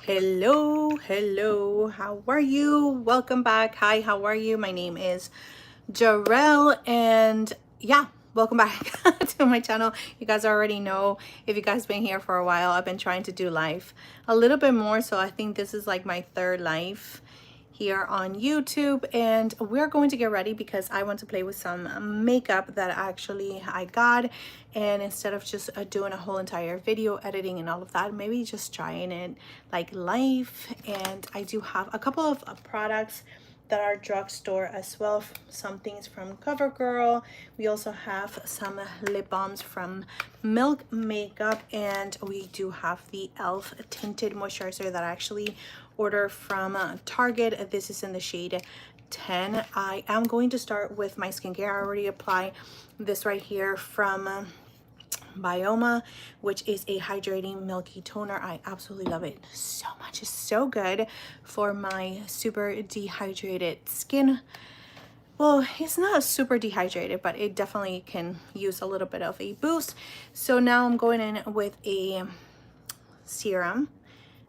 Hello, how are you? Welcome back. Hi, how are you? My name is Jarrell, and yeah, welcome back to my channel. You guys already know, if you guys been here for a while, I've been trying to do live a little bit more, so I think this is like my third live here on YouTube, and we're going to get ready because I want to play with some makeup that actually I got. And instead of just doing a whole entire video editing and all of that, maybe just trying it like live. And I do have a couple of products that are drugstore as well, some things from COVERGIRL. We also have some lip balms from Milk Makeup, and we do have the e.l.f. tinted moisturizer that I actually ordered from Target. This is in the shade 10. I am going to start with my skincare. I already applied this right here from Bioma, which is a hydrating milky toner. I absolutely love it so much. It's so good for my super dehydrated skin. Well, it's not super dehydrated, but it definitely can use a little bit of a boost. So now I'm going in with a serum,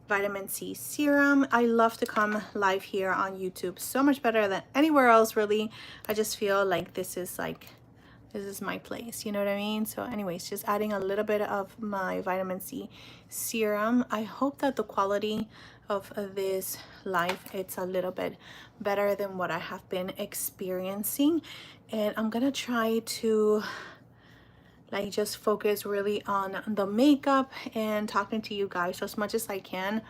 vitamin C serum. I love to come live here on YouTube, so much better than anywhere else, really. I just feel like this is my place, you know what I mean? So anyways, just adding a little bit of my vitamin C serum. I hope that the quality of this live, it's a little bit better than what I have been experiencing. And I'm gonna try to like just focus really on the makeup and talking to you guys as much as I can,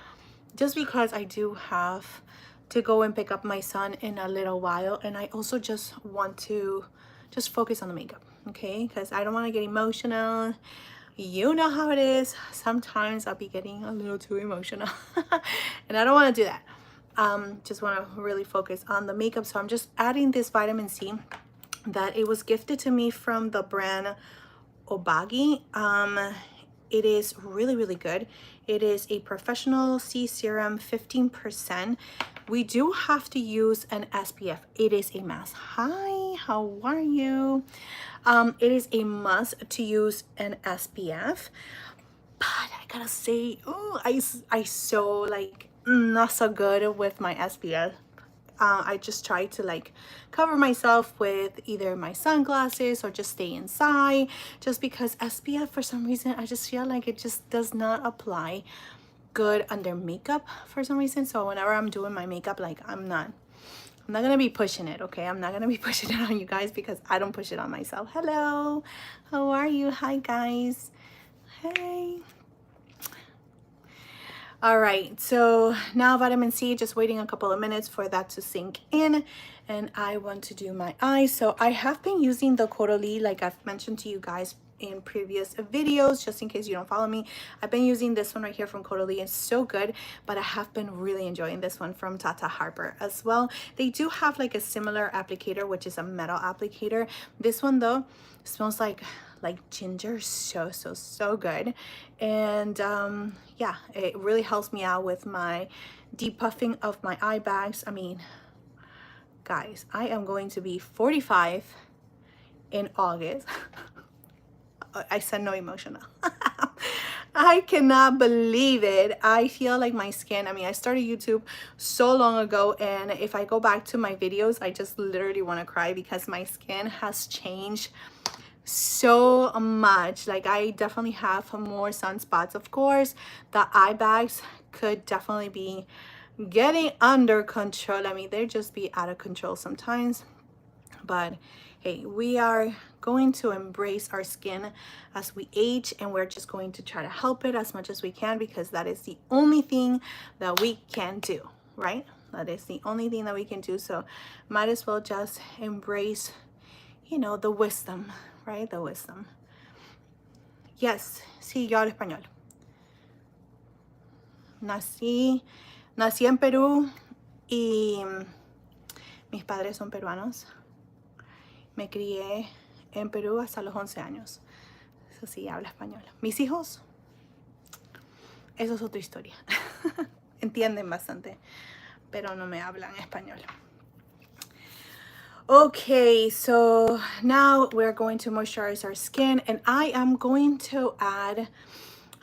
just because I do have to go and pick up my son in a little while, and I also just want to just focus on the makeup, okay? Because I don't want to get emotional. You know how it is. Sometimes I'll be getting a little too emotional and I don't want to do that. Just want to really focus on the makeup. So I'm just adding this vitamin C that it was gifted to me from the brand Obagi. It is really good. It is a professional C serum, 15%. We do have to use an SPF. It is a must. Hi, how are you? It is a must to use an SPF, but I gotta say, oh, I so like not so good with my SPF. I just try to like cover myself with either my sunglasses or just stay inside, just because SPF, for some reason, I just feel like it just does not apply good under makeup for some reason. So whenever I'm doing my makeup, like I'm not gonna be pushing it, okay? I'm not gonna be pushing it on you guys because I don't push it on myself. Hello, how are you? Hi guys. Hey. All right, so now vitamin C, just waiting a couple of minutes for that to sink in, and I want to do my eyes. So I have been using the Caudalie, like I've mentioned to you guys in previous videos, just in case you don't follow me. I've been using this one right here from Caudalie. It's so good, but I have been really enjoying this one from Tata Harper as well. They do have like a similar applicator, which is a metal applicator. This one though smells like ginger. So good. And yeah, it really helps me out with my depuffing of my eye bags. I mean, guys, I am going to be 45 in August. I said no emotional. I cannot believe it. I feel like my skin, I mean, I started YouTube so long ago, and if I go back to my videos, I just literally want to cry because my skin has changed so much. Like I definitely have more sunspots. Of course, the eye bags could definitely be getting under control. I mean, they just be out of control sometimes, but hey, we are going to embrace our skin as we age, and we're just going to try to help it as much as we can, because that is the only thing that we can do, right? That is the only thing that we can do. So might as well just embrace, you know, the wisdom, right? The wisdom. Yes, sí, yo hablo español. Nací en Perú y mis padres son peruanos. Me crié en Perú hasta los 11 años. Eso sí, habla español. Mis hijos, eso es otra historia. Entienden bastante, pero no me hablan español. Okay, so now we're going to moisturize our skin, and I am going to add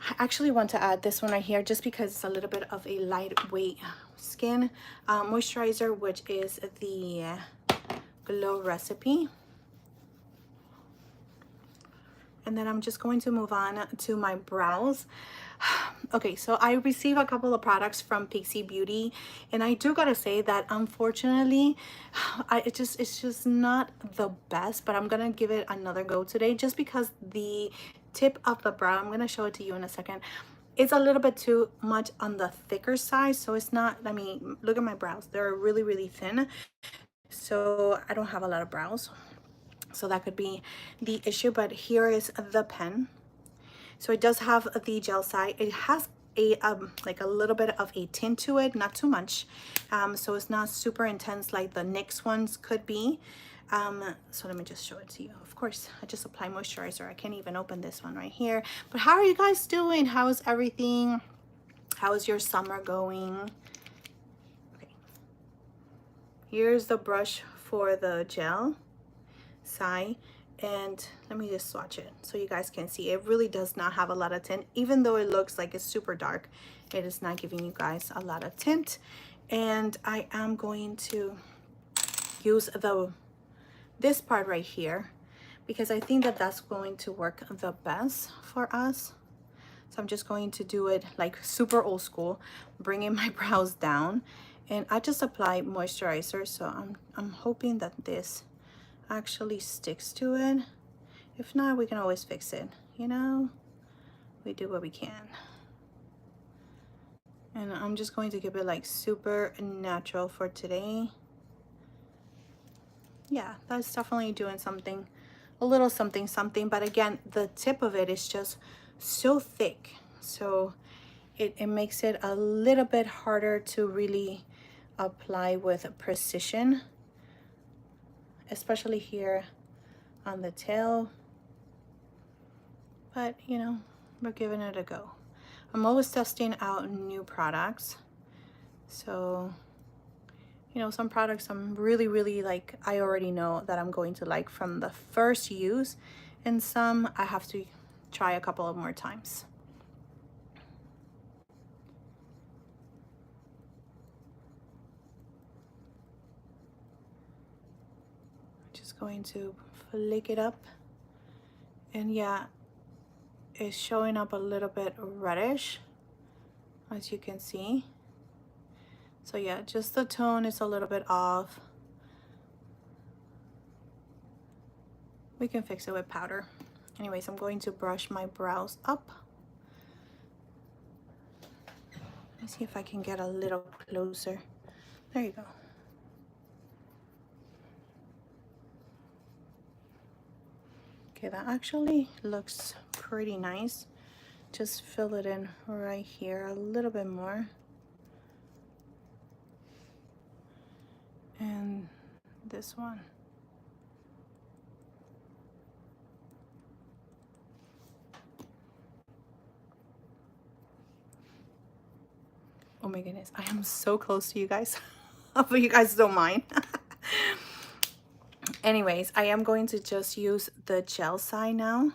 I actually want to add this one right here just because it's a little bit of a lightweight skin moisturizer, which is the Glow Recipe. And then I'm just going to move on to my brows. Okay, so I received a couple of products from Pixie Beauty, and I do gotta say that unfortunately, it's just not the best, but I'm gonna give it another go today just because the tip of the brow, I'm gonna show it to you in a second, it's a little bit too much on the thicker side. So it's not, I mean, look at my brows. They're really, really thin. So I don't have a lot of brows. So that could be the issue, but here is the pen. So it does have the gel side. It has a like a little bit of a tint to it, not too much. So it's not super intense like the NYX ones could be. So let me just show it to you. Of course, I just apply moisturizer. I can't even open this one right here. But how are you guys doing? How is everything? How is your summer going? Okay. Here's the brush for the gel side, and let me just swatch it so you guys can see. It really does not have a lot of tint. Even though it looks like it's super dark, it is not giving you guys a lot of tint. And I am going to use this part right here because I think that that's going to work the best for us. So I'm just going to do it like super old school, bringing my brows down, and I just apply moisturizer. So I'm hoping that this actually sticks to it. If not, we can always fix it, you know. We do what we can. And I'm just going to keep it like super natural for today. Yeah, that's definitely doing something, a little something something. But again, the tip of it is just so thick, so it makes it a little bit harder to really apply with precision, especially here on the tail. But you know, we're giving it a go. I'm always testing out new products. So, you know, some products I'm really like, I already know that I'm going to like from the first use, and some I have to try a couple of more times. Just going to flick it up, and yeah, it's showing up a little bit reddish, as you can see. So yeah, just the tone is a little bit off. We can fix it with powder. Anyways, I'm going to brush my brows up. Let's see if I can get a little closer. There you go. Okay, that actually looks pretty nice. Just fill it in right here a little bit more. And this one. Oh my goodness, I am so close to you guys. Hopefully you guys don't mind. Anyways, I am going to just use the gel side now.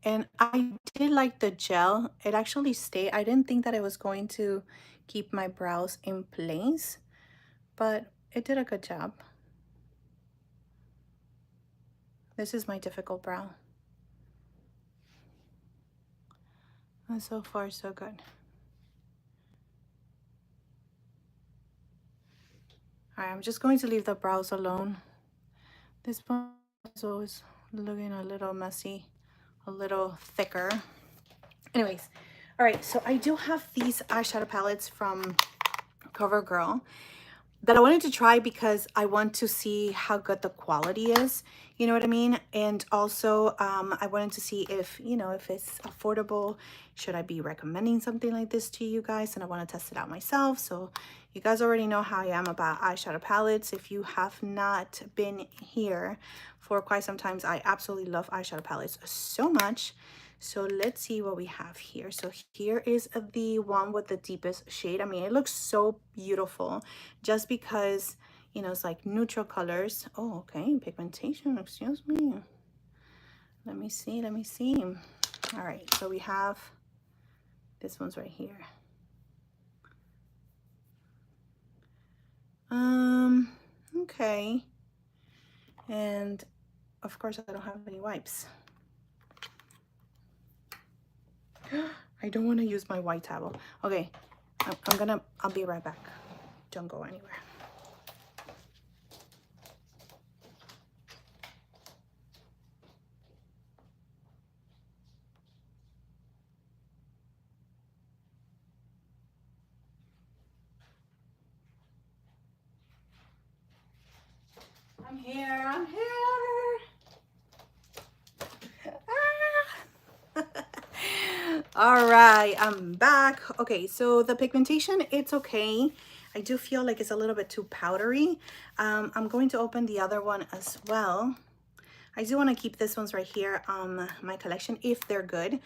And I did like the gel. It actually stayed. I didn't think that it was going to keep my brows in place, but it did a good job. This is my difficult brow. And so far, so good. All right, I'm just going to leave the brows alone. This one is always looking a little messy, a little thicker. Anyways, all right, so I do have these eyeshadow palettes from COVERGIRL that I wanted to try because I want to see how good the quality is, you know what I mean? And also I wanted to see if, you know, if it's affordable. Should I be recommending something like this to you guys? And I want to test it out myself. So you guys already know how I am about eyeshadow palettes. If you have not been here for quite some time, I absolutely love eyeshadow palettes so much. So let's see what we have here. So here is the one with the deepest shade. I mean, it looks so beautiful just because, you know, it's like neutral colors. Oh, okay, pigmentation, excuse me. Let me see, let me see. All right, so we have, this one's right here. Okay. And of course I don't have any wipes. I don't want to use my white towel. Okay, I'll be right back. Don't go anywhere. I'm here, I'm here. Ah. All right, I'm back. Okay, so the pigmentation, it's okay. I do feel like it's a little bit too powdery. I'm going to open the other one as well. I do want to keep this ones right here on my collection if they're good,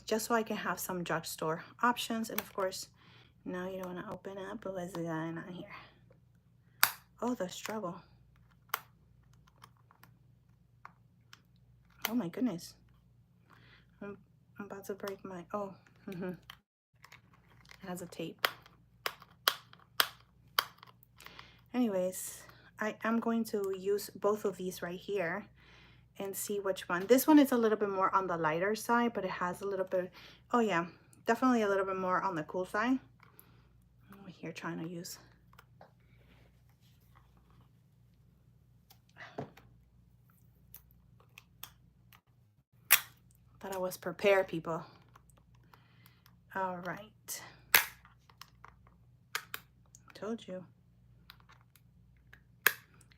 just so I can have some drugstore options. And of course, now you don't want to open up, but what's going on here? Oh, the struggle. Oh my goodness. I'm about to break my, oh, it has a tape. Anyways, I am going to use both of these right here and see which one. This one is a little bit more on the lighter side, but it has a little bit, oh yeah, definitely a little bit more on the cool side. I'm here trying to use. Thought I was prepared, people. All right. Told you.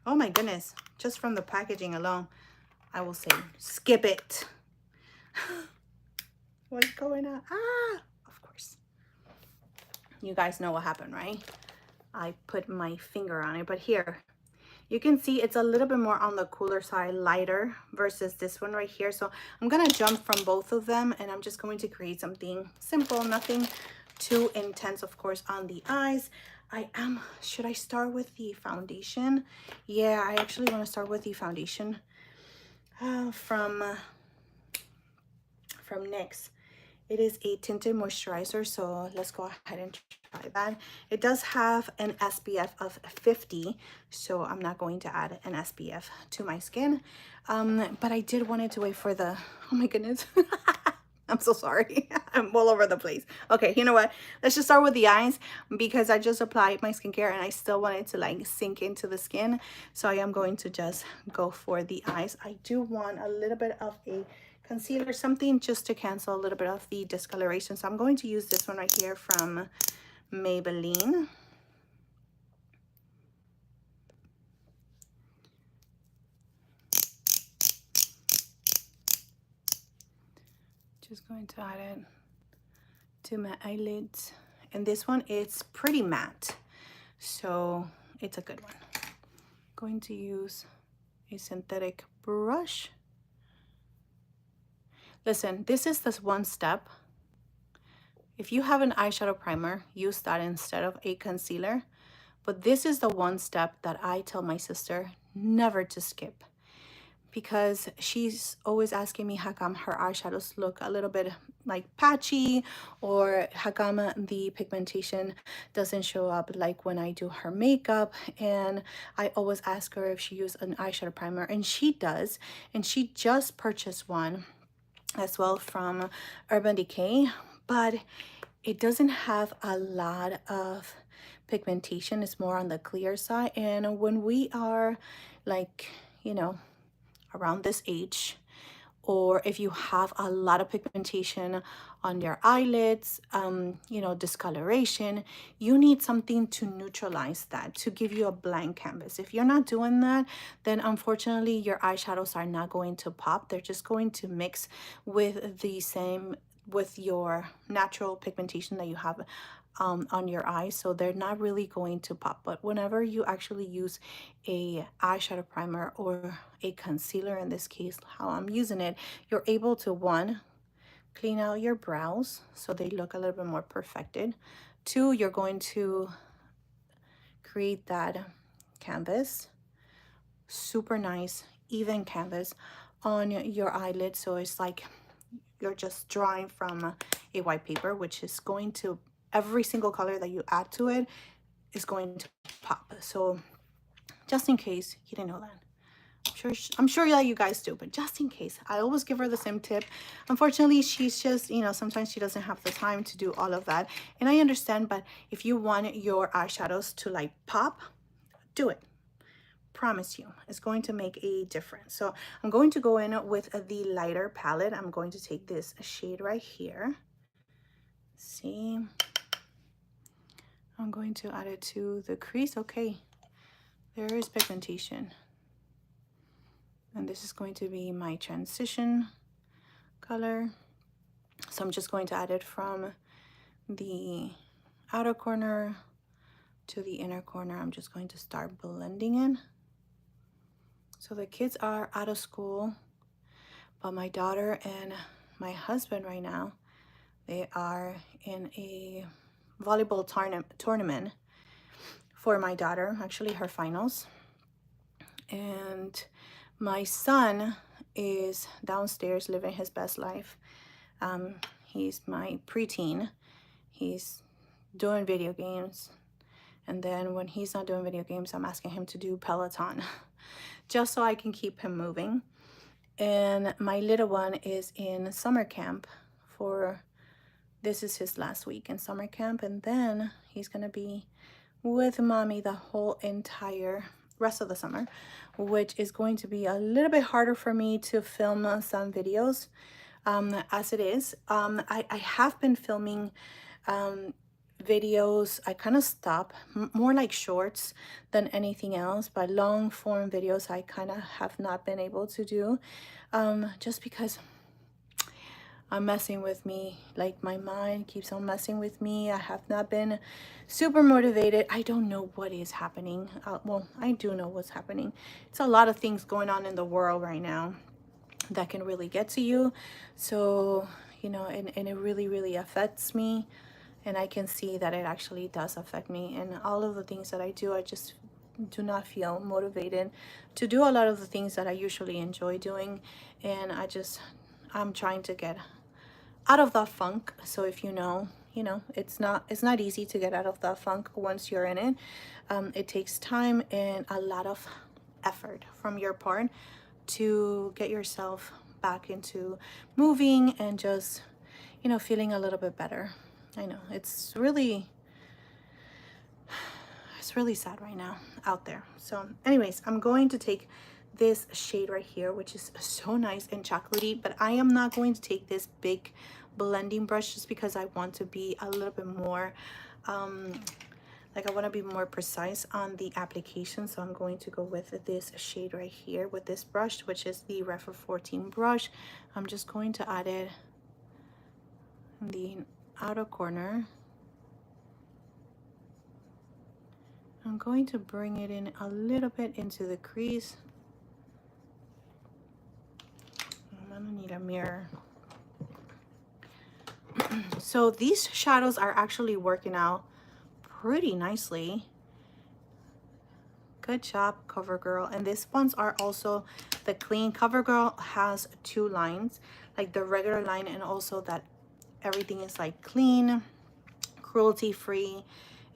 Oh my goodness. Just from the packaging alone, I will say, skip it. What's going on? Ah, of course. You guys know what happened, right? I put my finger on it, but here, you can see it's a little bit more on the cooler side, lighter versus this one right here. So I'm gonna jump from both of them and I'm just going to create something simple, nothing too intense, of course, on the eyes. Should I start with the foundation? Yeah, I actually want to start with the foundation from NYX. It is a tinted moisturizer, so let's go ahead and try that. It does have an SPF of 50, so I'm not going to add an SPF to my skin. But I did want it to wait for the, oh my goodness. I'm so sorry. I'm all over the place. Okay, you know what? Let's just start with the eyes because I just applied my skincare and I still want it to like sink into the skin. So I am going to just go for the eyes. I do want a little bit of a concealer, something just to cancel a little bit of the discoloration. So I'm going to use this one right here from Maybelline. Just going to add it to my eyelids. And this one is pretty matte, so it's a good one. Going to use a synthetic brush. Listen, this is this one step. If you have an eyeshadow primer, use that instead of a concealer. But this is the one step that I tell my sister never to skip, because she's always asking me how come her eyeshadows look a little bit like patchy, or how come the pigmentation doesn't show up like when I do her makeup. And I always ask her if she used an eyeshadow primer, and she does. And she just purchased one as well from Urban Decay, but it doesn't have a lot of pigmentation. It's more on the clear side. And when we are like, you know, around this age, or if you have a lot of pigmentation on your eyelids, you know, discoloration, you need something to neutralize that, to give you a blank canvas. If you're not doing that, then unfortunately your eyeshadows are not going to pop. They're just going to mix with the same, with your natural pigmentation that you have on your eyes, so they're not really going to pop. But whenever you actually use a eyeshadow primer or a concealer, in this case how I'm using it, you're able to, one, clean out your brows so they look a little bit more perfected. Two, you're going to create that canvas, super nice, even canvas on your eyelid. So it's like you're just drawing from a white paper, which is going to, every single color that you add to it is going to pop. So just in case you didn't know that. I'm sure that you guys do, but just in case, I always give her the same tip. Unfortunately, she's just, you know, sometimes she doesn't have the time to do all of that. And I understand, but if you want your eyeshadows to like pop, do it. Promise you, it's going to make a difference. So I'm going to go in with the lighter palette. I'm going to take this shade right here. See, I'm going to add it to the crease. Okay, there is pigmentation. And this is going to be my transition color. So I'm just going to add it from the outer corner to the inner corner. I'm just going to start blending in. So the kids are out of school, but my daughter and my husband right now, they are in a volleyball tournament for my daughter, actually her finals. And my son is downstairs living his best life. He's my preteen. He's doing video games. And then when he's not doing video games, I'm asking him to do Peloton just so I can keep him moving. And my little one is in summer camp this is his last week in summer camp. And then he's gonna be with mommy the whole entire rest of the summer, which is going to be a little bit harder for me to film some videos as it is. I have been filming videos. I kind of stop, more like shorts than anything else, but long form videos I kind of have not been able to do just because I'm messing with me. Like my mind keeps on messing with me. I have not been super motivated. I don't know what is happening. Well, I do know what's happening. It's a lot of things going on in the world right now that can really get to you. So, you know, and it really, really affects me. And I can see that it actually does affect me. And all of the things that I do, I just do not feel motivated to do a lot of the things that I usually enjoy doing. And I'm trying to get out of that funk. So if you know, it's not easy to get out of that funk once you're in it. It takes time and a lot of effort from your part to get yourself back into moving and just, you know, feeling a little bit better. I know it's really sad right now out there. So anyways, I'm going to take this shade right here, which is so nice and chocolatey, but I am not going to take this big blending brush just because I want to be a little bit more like I want to be more precise on the application. So I'm going to go with this shade right here with this brush, which is the Refer 14 brush. I'm just going to add it in the outer corner. I'm going to bring it in a little bit into the crease. I'm gonna need a mirror. So these shadows are actually working out pretty nicely. Good job, CoverGirl. And these ones are also the clean. CoverGirl has two lines, like the regular line and also that everything is like clean, cruelty free.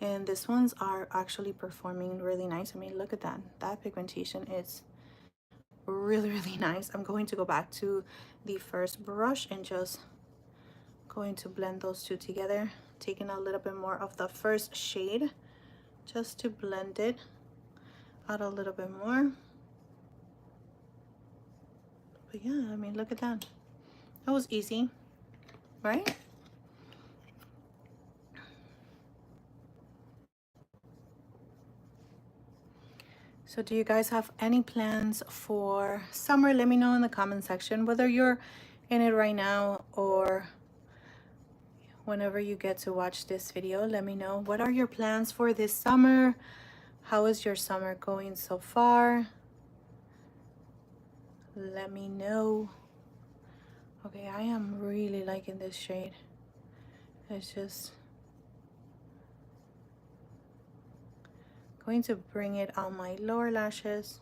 And these ones are actually performing really nice. I mean, look at that. That pigmentation is really, really nice. I'm going to go back to the first brush and just going to blend those two together, taking a little bit more of the first shade just to blend it out a little bit more. But yeah, I mean, look at that. That was easy, right? So do you guys have any plans for summer? Let me know in the comment section, whether you're in it right now or whenever you get to watch this video. Let me know, what are your plans for this summer? How is your summer going so far? Let me know. Okay, I am really liking this shade. It's just going to bring it on my lower lashes.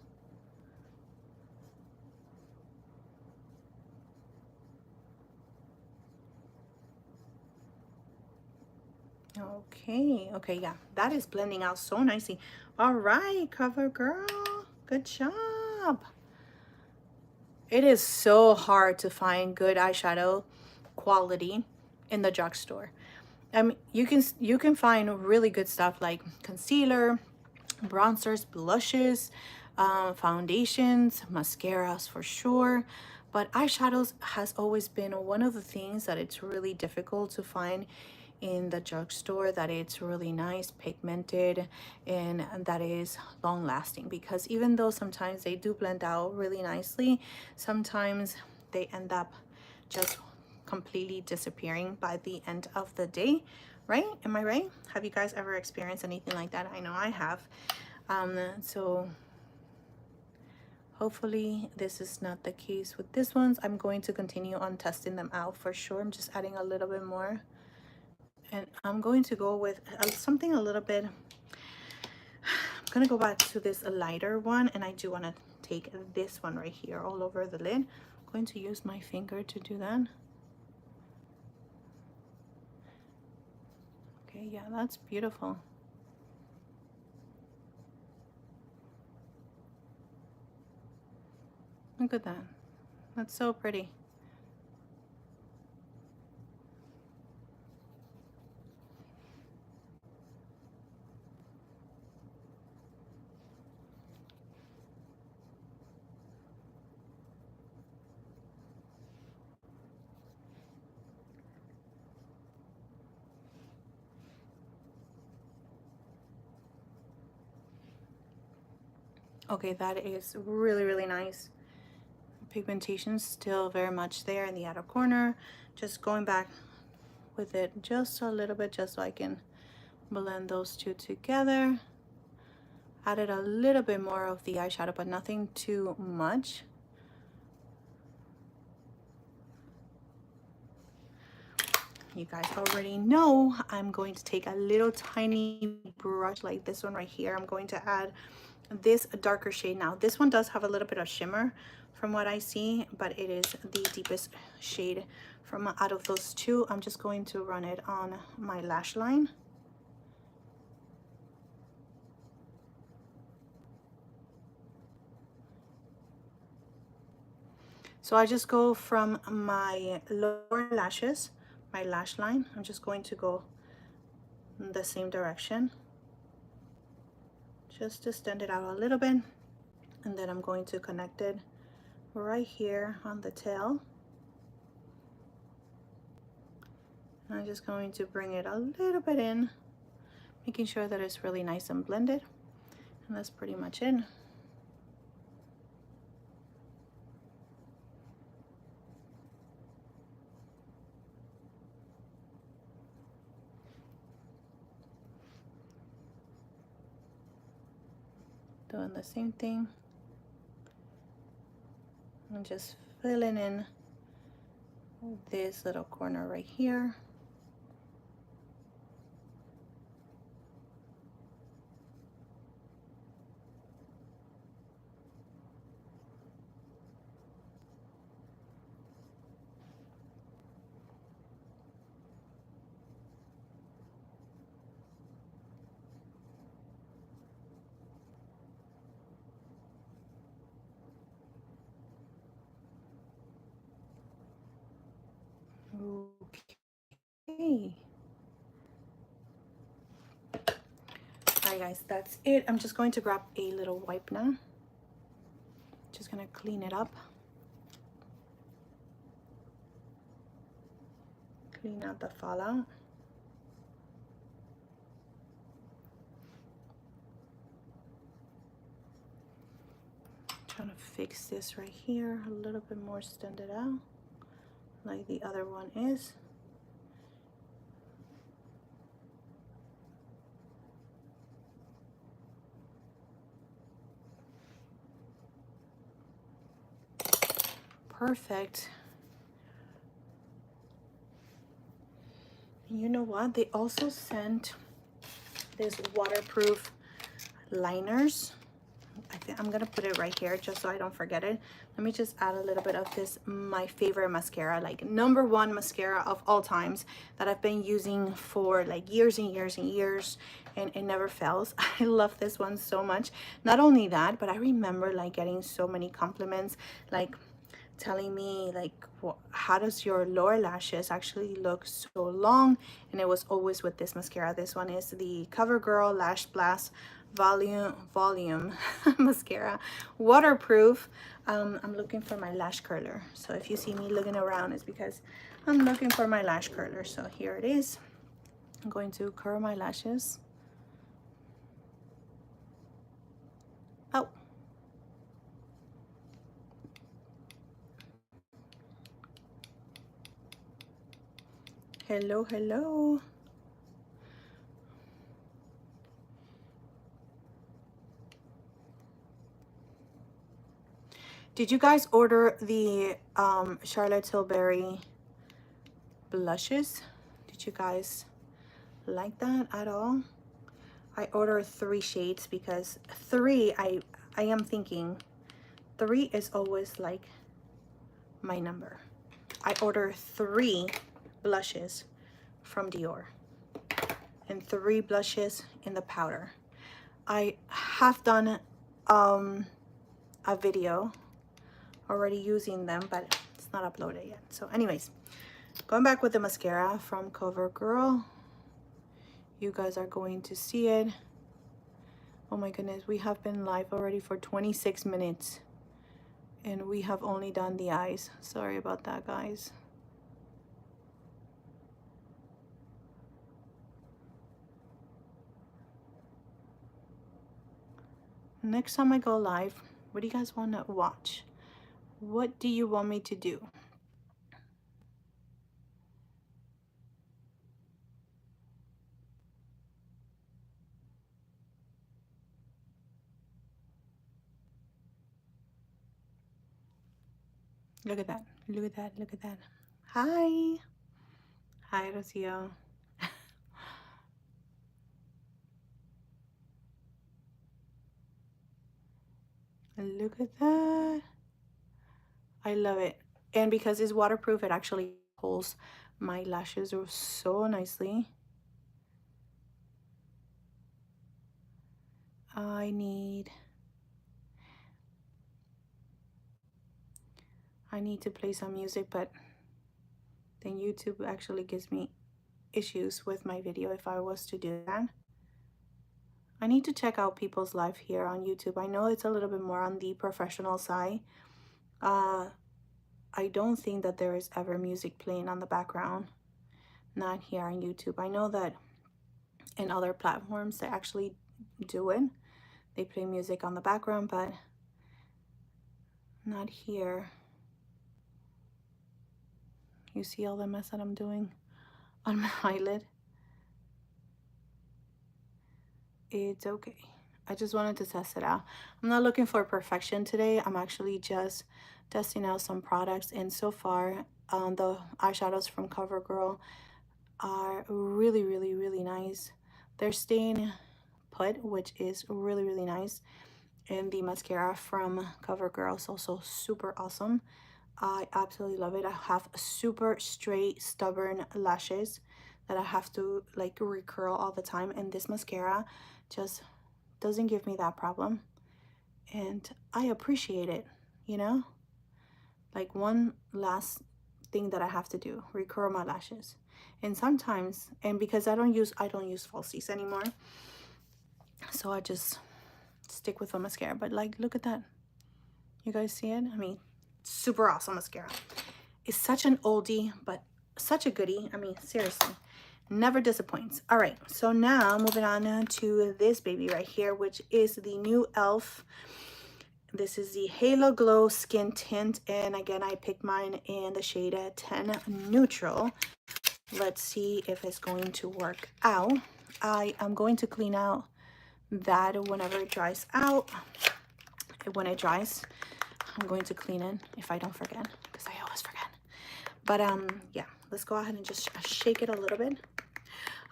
Okay, okay, yeah, that is blending out so nicely. All right, CoverGirl, good job. It is so hard to find good eyeshadow quality in the drugstore. I mean, you can find really good stuff like concealer, bronzers, blushes, foundations, mascaras for sure. But eyeshadows has always been one of the things that it's really difficult to find in the drugstore, that it's really nice, pigmented, and that is long lasting. Because even though sometimes they do blend out really nicely, sometimes they end up just completely disappearing by the end of the day, right? Am I right? Have you guys ever experienced anything like that? I know I have. So hopefully this is not the case with this ones. I'm going to continue on testing them out for sure. I'm just adding a little bit more, and I'm going to go with something a little bit. I'm gonna go back to this lighter one, and I do want to take this one right here all over the lid. I'm going to use my finger to do that. Okay, yeah, that's beautiful. Look at that. That's so pretty. Okay, that is really, really nice. Pigmentation still very much there in the outer corner. Just going back with it just a little bit, just so I can blend those two together. Added a little bit more of the eyeshadow, but nothing too much. You guys already know I'm going to take a little tiny brush like this one right here. I'm going to add this darker shade. Now this one does have a little bit of shimmer from what I see, but it is the deepest shade from out of those two. I'm just going to run it on my lash line. So I just go from my lower lashes, my lash line. I'm just going to go in the same direction, just to stand it out a little bit. And then I'm going to connect it right here on the tail. And I'm just going to bring it a little bit in, making sure that it's really nice and blended. And that's pretty much it. Doing the same thing. And just filling in this little corner right here. Okay. Alright guys, that's it. I'm just going to grab a little wipe now. Just gonna clean it up. Clean out the fallout. Trying to fix this right here a little bit more, stand it out like the other one is. Perfect. And you know what? They also sent this waterproof liners. I think I'm gonna put it right here just so I don't forget it. Let me just add a little bit of this, my favorite mascara, like #1 mascara of all times, that I've been using for like years and years and years, and it never fails. I love this one so much. Not only that, but I remember like getting so many compliments, like telling me like, how does your lower lashes actually look so long? And it was always with this mascara. This one is the CoverGirl Lash Blast volume mascara, waterproof. I'm looking for my lash curler, so if you see me looking around, it's because I'm looking for my lash curler. So here it is. I'm going to curl my lashes. Oh, hello, hello. Did you guys order the Charlotte Tilbury blushes? Did you guys like that at all? I ordered 3 shades because 3, I am thinking 3 is always like my number. I ordered 3 blushes from Dior and 3 blushes in the powder. I have done a video already using them, but it's not uploaded yet. So anyways, going back with the mascara from CoverGirl. You guys are going to see it. Oh my goodness, we have been live already for 26 minutes and we have only done the eyes. Sorry about that, guys. Next time I go live, what do you guys want to watch? What do you want me to do? Look at that. Look at that. Look at that. Hi. Hi, Rocio. Look at that. I love it. And because it's waterproof, it actually holds my lashes so nicely. I need to play some music, but then YouTube actually gives me issues with my video if I was to do that. I need to check out people's life here on YouTube. I know it's a little bit more on the professional side. I don't think that there is ever music playing on the background. Not here on YouTube. I know that in other platforms they actually do it. They play music on the background, but not here. You see all the mess that I'm doing on my eyelid? It's okay. I just wanted to test it out. I'm not looking for perfection today. I'm actually just testing out some products, and so far the eyeshadows from CoverGirl are really, really, really nice. They're staying put, which is really, really nice. And the mascara from CoverGirl is also super awesome. I absolutely love it. I have super straight, stubborn lashes that I have to like recurl all the time, and this mascara just doesn't give me that problem, and I appreciate it, you know? Like, one last thing that I have to do, recurl my lashes. And sometimes, and because I don't use falsies anymore, so I just stick with the mascara. But like, look at that. You guys see it? I mean, super awesome mascara. It's such an oldie, but such a goodie. I mean, seriously, never disappoints. All right, so now moving on to this baby right here, which is the new e.l.f. This is the Halo Glow Skin Tint, and again, I picked mine in the shade 10 Neutral. Let's see if it's going to work out. I am going to clean out that whenever it dries out. When it dries, I'm going to clean it if I don't forget, because I always forget. But yeah, let's go ahead and just shake it a little bit.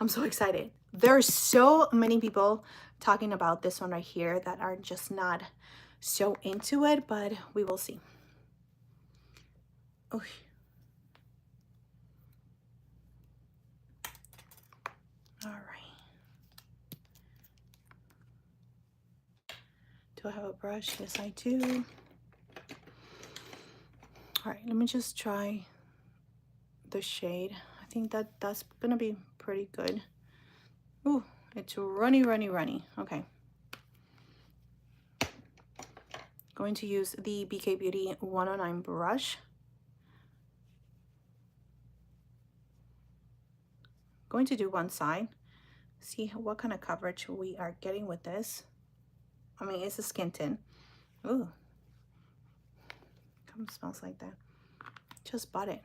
I'm so excited. There are so many people talking about this one right here that are just not so into it, but we will see. Oh, all right. Do I have a brush? Yes, I do. All right, let me just try the shade. I think that's gonna be pretty good. Ooh, it's runny, runny, runny. Okay. Going to use the BK Beauty 109 brush. Going to do one side. See what kind of coverage we are getting with this. I mean, it's a skin tint. Ooh. Kind of smells like that. Just bought it.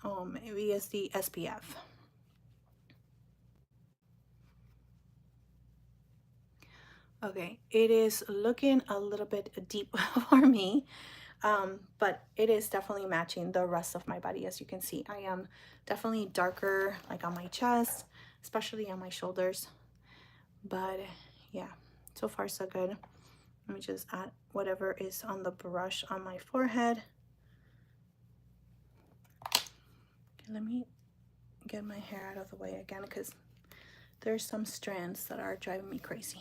Oh, maybe it's the SPF. Okay, it is looking a little bit deep for me, but it is definitely matching the rest of my body. As you can see, I am definitely darker, like on my chest, especially on my shoulders. But yeah, so far so good. Let me just add whatever is on the brush on my forehead. Okay, let me get my hair out of the way again because there's some strands that are driving me crazy.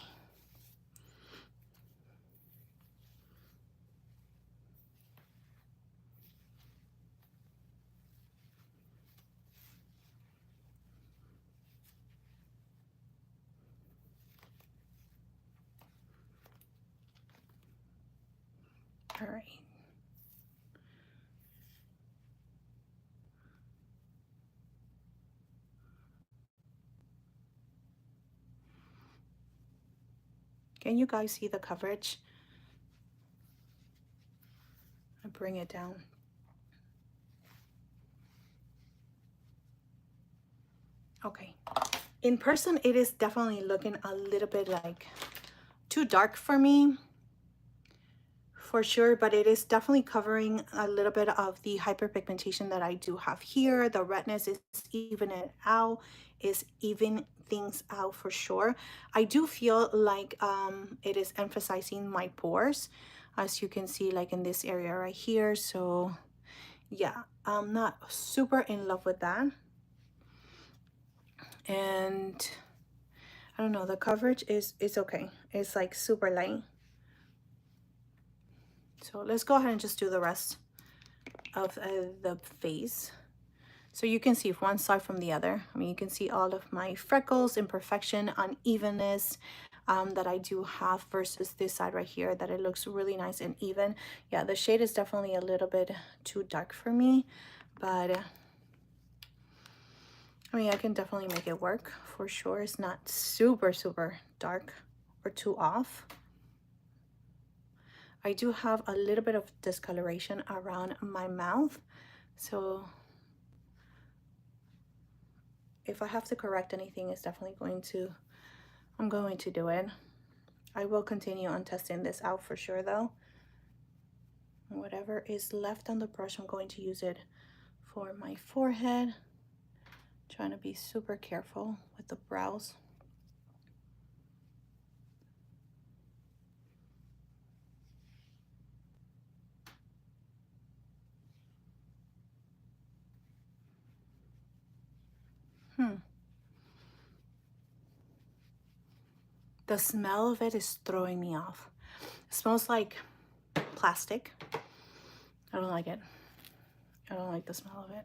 All right. Can you guys see the coverage? I bring it down. Okay. In person, it is definitely looking a little bit like too dark for me, for sure, but it is definitely covering a little bit of the hyperpigmentation that I do have here. The redness is even it out, is even things out for sure. I do feel like it is emphasizing my pores, as you can see, like in this area right here. So yeah, I'm not super in love with that. And I don't know, the coverage is okay. It's like super light. So let's go ahead and just do the rest of the face. So you can see one side from the other. I mean, you can see all of my freckles, imperfection, unevenness that I do have versus this side right here, that it looks really nice and even. Yeah, the shade is definitely a little bit too dark for me, but I mean, I can definitely make it work for sure. It's not super, super dark or too off. I do have a little bit of discoloration around my mouth. So if I have to correct anything, it's definitely I'm going to do it. I will continue on testing this out for sure though. Whatever is left on the brush, I'm going to use it for my forehead. Trying to be super careful with the brows. The smell of it is throwing me off. It smells like plastic. I don't like it. I don't like the smell of it.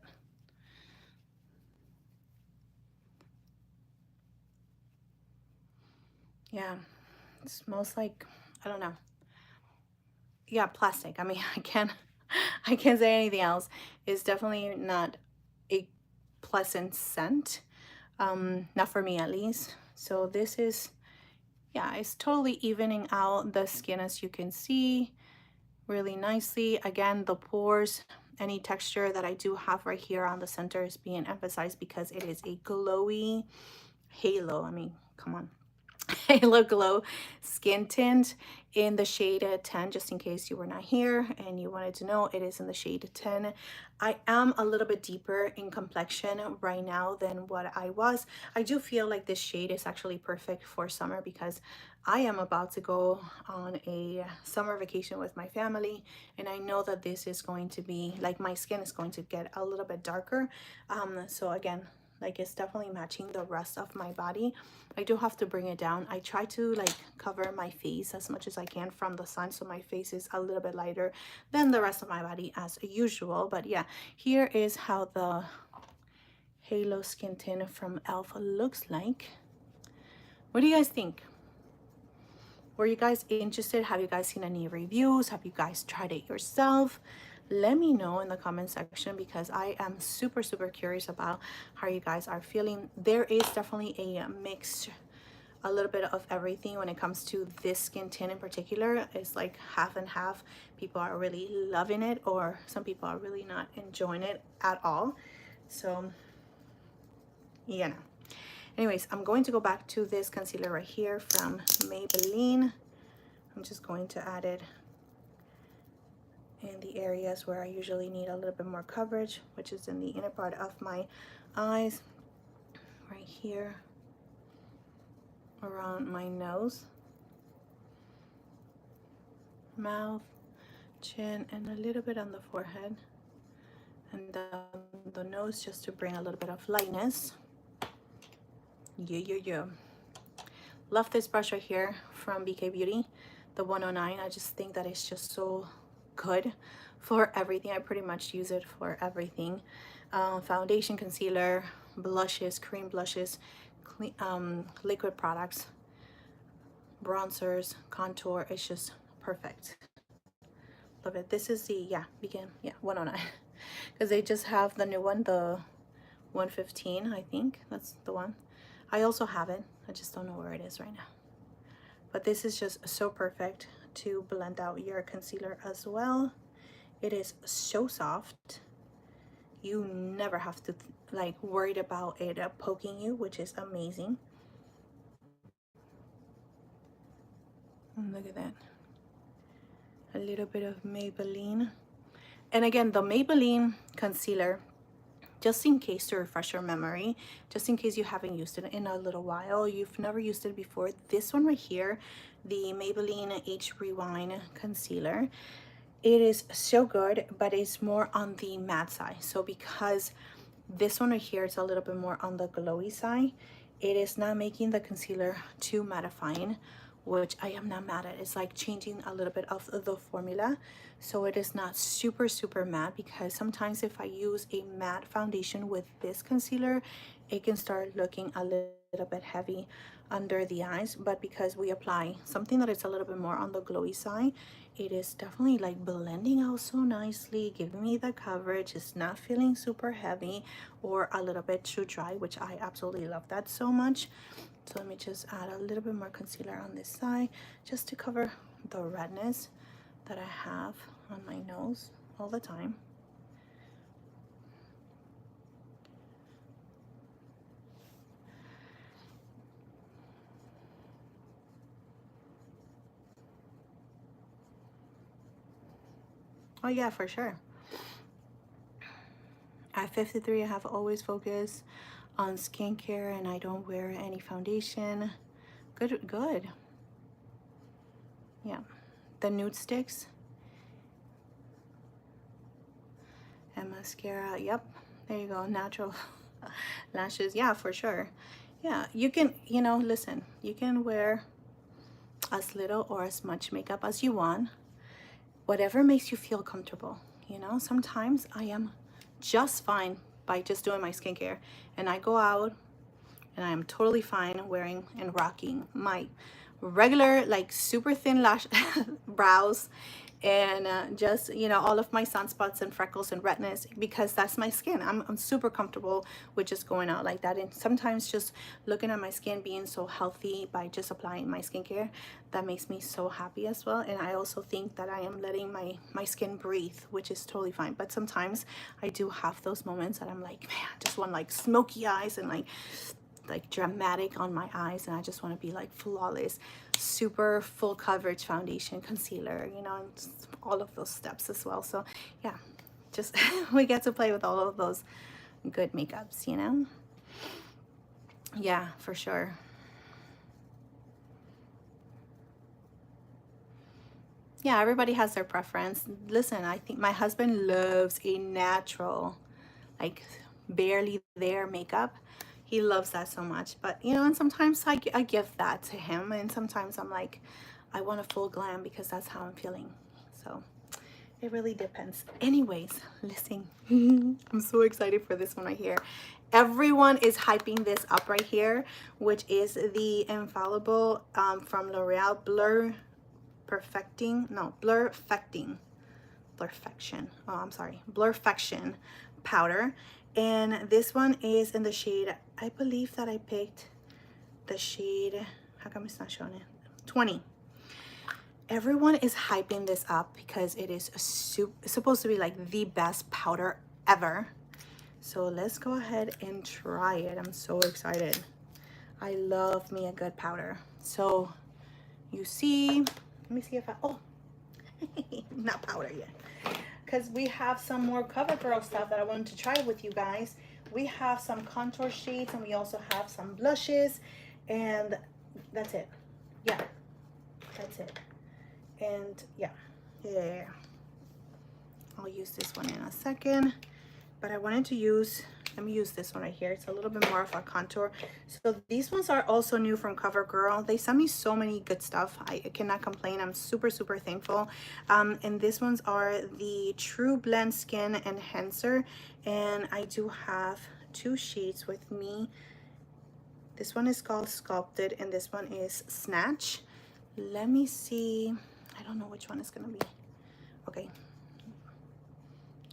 Yeah, it smells like, I don't know. Yeah, plastic. I mean, I can't say anything else. It's definitely not a pleasant scent. Not for me at least. So this is, yeah, it's totally evening out the skin, as you can see, really nicely. Again, the pores, any texture that I do have right here on the center is being emphasized because it is a glowy halo. I mean, come on. Halo Glow Skin Tint in the shade 10, just in case you were not here and you wanted to know. It is in the shade 10. I am a little bit deeper in complexion right now than what I was. I do feel like this shade is actually perfect for summer because I am about to go on a summer vacation with my family, and I know that this is going to be like, my skin is going to get a little bit darker. So again, like, it's definitely matching the rest of my body. I do have to bring it down. I try to like cover my face as much as I can from the sun, so my face is a little bit lighter than the rest of my body as usual. But yeah, here is how the Halo Skin Tint from e.l.f. looks like. What do you guys think? Were you guys interested? Have you guys seen any reviews? Have you guys tried it yourself? Let me know in the comment section, because I am super curious about how you guys are feeling. There is definitely a mix, a little bit of everything when it comes to this skin tint in particular. It's like half and half. People are really loving it, or some people are really not enjoying it at all. So yeah, no. Anyways, I'm going to go back to this concealer right here from Maybelline. I'm just going to add it in the areas where I usually need a little bit more coverage, which is in the inner part of my eyes, right here around my nose, mouth, chin, and a little bit on the forehead, and down the nose, just to bring a little bit of lightness. Yeah. Love this brush right here from BK Beauty, the 109. I just think that it's just so good for everything. I pretty much use it for everything. Foundation, concealer, blushes, cream blushes, liquid products, bronzers, contour. It's just perfect. Love it. This is the, yeah, begin, yeah, 109. Because they just have the new one, the 115, I think that's the one. I also have it, I just don't know where it is right now. But this is just so perfect to blend out your concealer as well. It is so soft. You never have to like worried about it poking you, which is amazing. And look at that. A little bit of Maybelline. And again, the Maybelline concealer, just in case, to refresh your memory, just in case you haven't used it in a little while, you've never used it before, this one right here, the Maybelline Age Rewind concealer, it is so good, but it's more on the matte side. So because this one right here is a little bit more on the glowy side, it is not making the concealer too mattifying, which I am not mad at. It's like changing a little bit of the formula, so it is not super matte, because sometimes if I use a matte foundation with this concealer, it can start looking a little bit heavy under the eyes. But because we apply something that is a little bit more on the glowy side, it is definitely like blending out so nicely, giving me the coverage. It's not feeling super heavy or a little bit too dry, which I absolutely love that so much. So let me just add a little bit more concealer on this side, just to cover the redness that I have on my nose all the time. Oh yeah, for sure. At 53, I have always focused on skincare, and I don't wear any foundation. Good. Yeah. The nude sticks and mascara. Yep. There you go. Natural lashes. Yeah, for sure. Yeah, you can, listen, you can wear as little or as much makeup as you want. Whatever makes you feel comfortable. Sometimes I am just fine by just doing my skincare, and I go out and I am totally fine wearing and rocking my regular, like, super thin lash brows, and just, all of my sunspots and freckles and redness, because that's my skin. I'm super comfortable with just going out like that. And sometimes just looking at my skin being so healthy by just applying my skincare, that makes me so happy as well. And I also think that I am letting my skin breathe, which is totally fine. But sometimes I do have those moments that I'm like, man, I just want like smoky eyes and like like dramatic on my eyes, and I just want to be like flawless, super full coverage foundation, concealer, you know, and just all of those steps as well. So yeah, just we get to play with all of those good makeups, you know. Yeah, for sure. Yeah, everybody has their preference. Listen, I think my husband loves a natural, like barely there makeup. He loves that so much. But you know, and sometimes I give that to him, and sometimes I'm like, I want a full glam because that's how I'm feeling. So it really depends. Anyways, listen, I'm so excited for this one right here. Everyone is hyping this up right here, which is the Infallible from L'Oreal Blurfecting. Oh, I'm sorry, Blurfection powder. And this one is in the shade, I believe that I picked the shade, how come it's not showing it? 20. Everyone is hyping this up because it is supposed to be like the best powder ever. So let's go ahead and try it. I'm so excited. I love me a good powder. So you see, let me see if I, oh, not powder yet, because we have some more CoverGirl stuff that I wanted to try with you guys. We have some contour shades, and we also have some blushes, and that's it. Yeah, that's it. And yeah, I'll use this one in a second, but I wanted to use, let me use this one right here. It's a little bit more of a contour. So these ones are also new from CoverGirl. They sent me so many good stuff. I cannot complain. I'm super thankful. And these ones are the True Blend Skin Enhancer, and I do have two shades with me. This one is called Sculpted, and this one is Snatch. Let me see. I don't know which one is gonna be. Okay.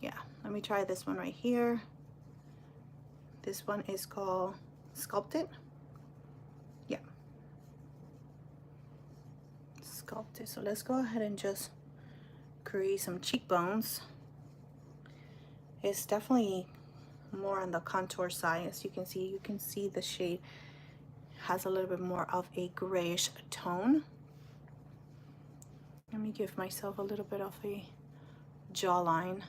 Yeah, let me try this one right here. This one is called Sculpted. Yeah. Sculpted. So let's go ahead and just create some cheekbones. It's definitely more on the contour side. As you can see the shade has a little bit more of a grayish tone. Let me give myself a little bit of a jawline.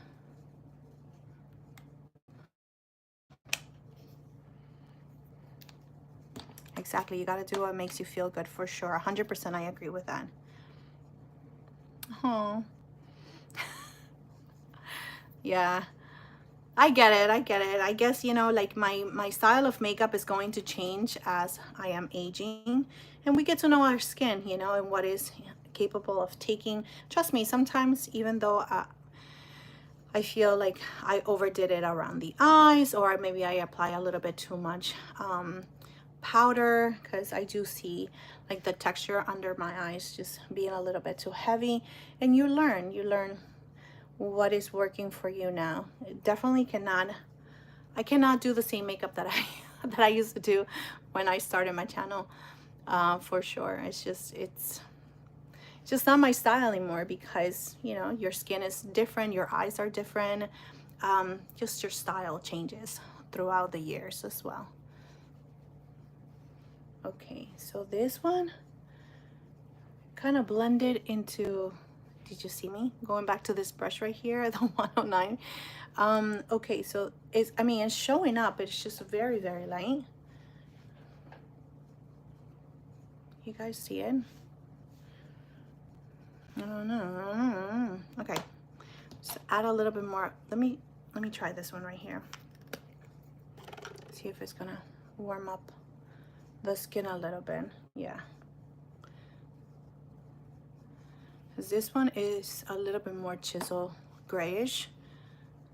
Exactly, you gotta do what makes you feel good, for sure. 100% I agree with that. Oh. Yeah, I get it. I guess, you know, like my style of makeup is going to change as I am aging, and we get to know our skin, you know, and what is capable of taking. Trust me, sometimes even though I feel like I overdid it around the eyes, or maybe I apply a little bit too much powder, because I do see like the texture under my eyes just being a little bit too heavy, and you learn what is working for you now. It definitely I cannot do the same makeup that I used to do when I started my channel, for sure. It's just not my style anymore, because you know, your skin is different, your eyes are different, just your style changes throughout the years as well. Okay, so this one kind of blended into, did you see me going back to this brush right here, the 109? Okay, so it's showing up, it's just very light. You guys see it? I don't know. Okay, so add a little bit more. Let me try this one right here. See if it's gonna warm up the skin a little bit. Yeah, because this one is a little bit more chisel grayish.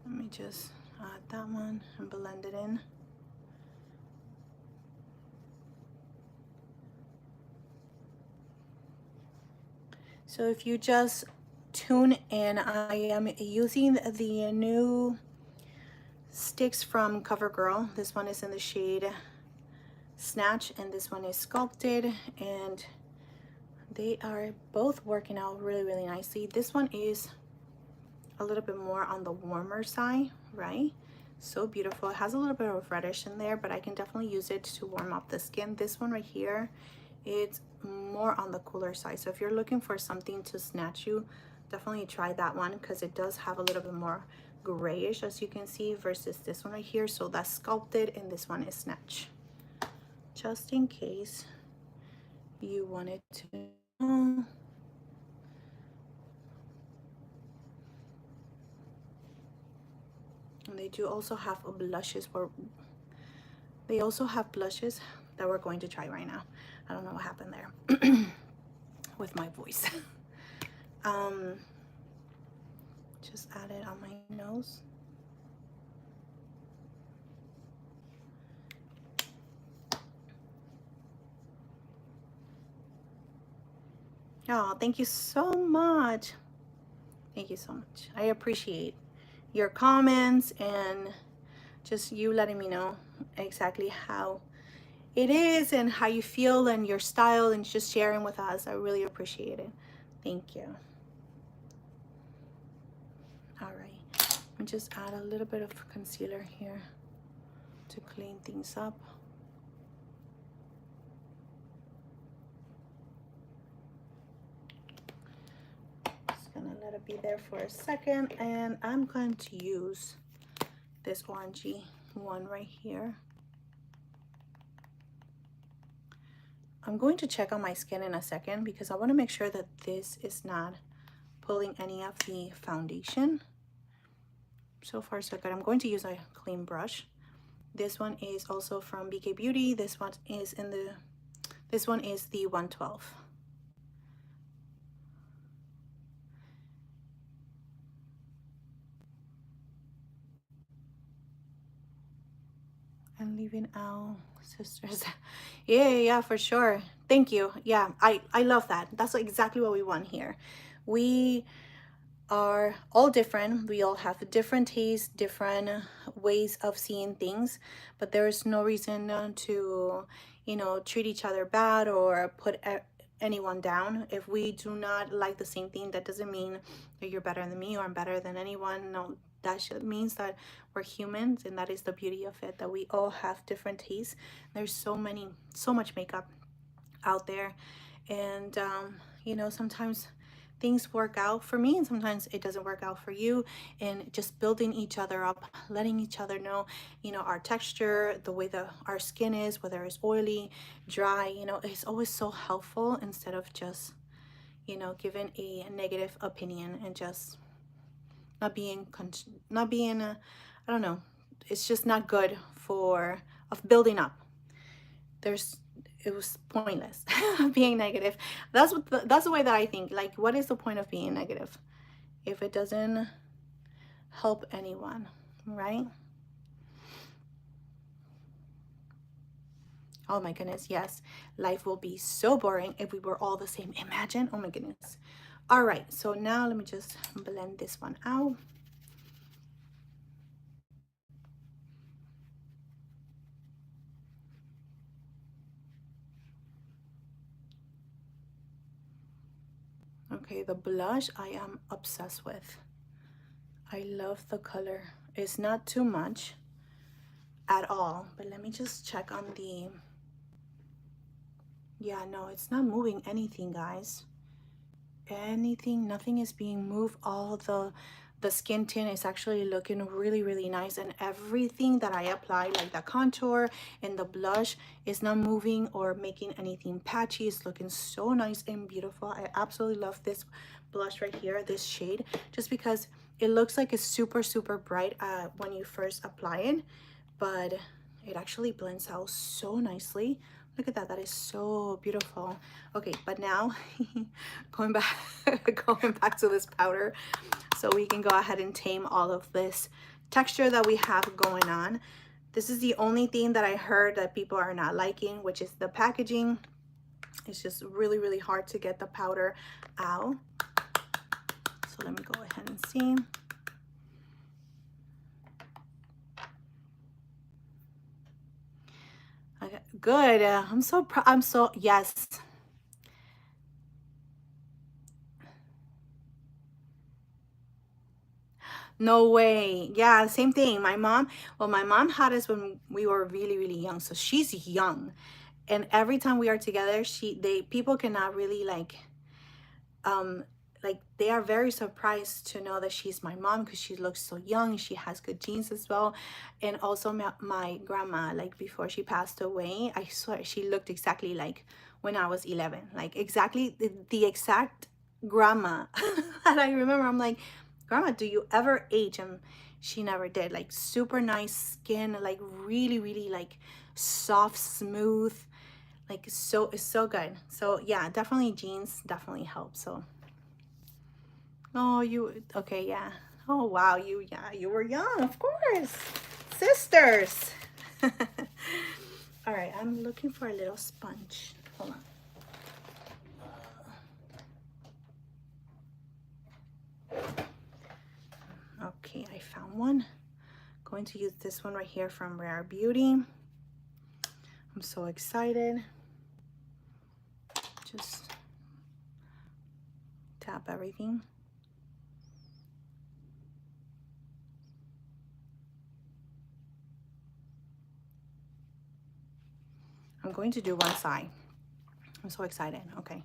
Let me just add that one and blend it in. So if you just tune in, I am using the new sticks from CoverGirl. This one is in the shade Snatch, and this one is Sculpted, and they are both working out really nicely. This one is a little bit more on the warmer side, right? So beautiful. It has a little bit of reddish in there, but I can definitely use it to warm up the skin. This one right here, it's more on the cooler side. So if you're looking for something to snatch you, definitely try that one, because it does have a little bit more grayish, as you can see, versus this one right here. So that's sculpted and this one is snatch. Just in case you wanted to know. And they do also have blushes, or they also have blushes that we're going to try right now. I don't know what happened there with my voice. Just add it on my nose. Oh, thank you so much. Thank you so much. I appreciate your comments and just you letting me know exactly how it is and how you feel and your style, and just sharing with us. I really appreciate it. Thank you. All right, let me just add a little bit of concealer here to clean things up. Just gonna let it be there for a second, and I'm going to use this orangey one right here. I'm going to check on my skin in a second, because I want to make sure that this is not pulling any of the foundation. So far so good. I'm going to use a clean brush. This one is also from BK Beauty. This one is the 112. And leaving out sisters. Yeah, for sure. Thank you. Yeah, I love that. That's exactly what we want here. We are all different. We all have different tastes, different ways of seeing things, but there is no reason to, you know, treat each other bad or put anyone down. If we do not like the same thing, that doesn't mean that you're better than me or I'm better than anyone. No, that means that we're humans, and that is the beauty of it, that we all have different tastes. There's so much makeup out there, and you know, sometimes things work out for me and sometimes it doesn't work out for you, and just building each other up, letting each other know, you know, our texture, the way that our skin is, whether it's oily, dry, you know, it's always so helpful, instead of just, you know, giving a negative opinion and just not being I don't know, it's just not good for of building up. It was pointless being negative. That's the way that I think. Like, what is the point of being negative if it doesn't help anyone, right? Oh my goodness, yes. Life will be so boring if we were all the same. Imagine. Oh my goodness. All right, so now let me just blend this one out. Okay, the blush I am obsessed with. I love the color. It's not too much at all, but let me just check on the, yeah, no, it's not moving anything, guys. Nothing is being moved. All the skin tint is actually looking really nice, and everything that I apply, like the contour and the blush, is not moving or making anything patchy. It's looking so nice and beautiful. I absolutely love this blush right here, this shade, just because it looks like it's super bright when you first apply it, but it actually blends out so nicely. Look at that. That is so beautiful. Okay, but now going back going back to this powder, so we can go ahead and tame all of this texture that we have going on. This is the only thing that I heard that people are not liking, which is the packaging. It's just really hard to get the powder out. So let me go ahead and see. Okay, good. I'm so proud. Yes. No way. Yeah, same thing. My mom, well, my mom had us when we were really, really young. So she's young. And every time we are together, people cannot really um, they are very surprised to know that she's my mom because she looks so young. She has good genes as well. And also my grandma, like before she passed away, I swear she looked exactly like when I was 11, like exactly the exact grandma that I remember. I'm like, grandma, do you ever age? And she never did. Like super nice skin, like really, really like soft, smooth, like so, it's so good. So yeah, definitely genes definitely help. So oh, you okay? Yeah. Oh wow, yeah, you were young, of course, sisters. All right, I'm looking for a little sponge. Hold on. Okay, I found one. Going to use this one right here from Rare Beauty. I'm so excited. Just tap everything. I'm going to do one side. I'm so excited. Okay.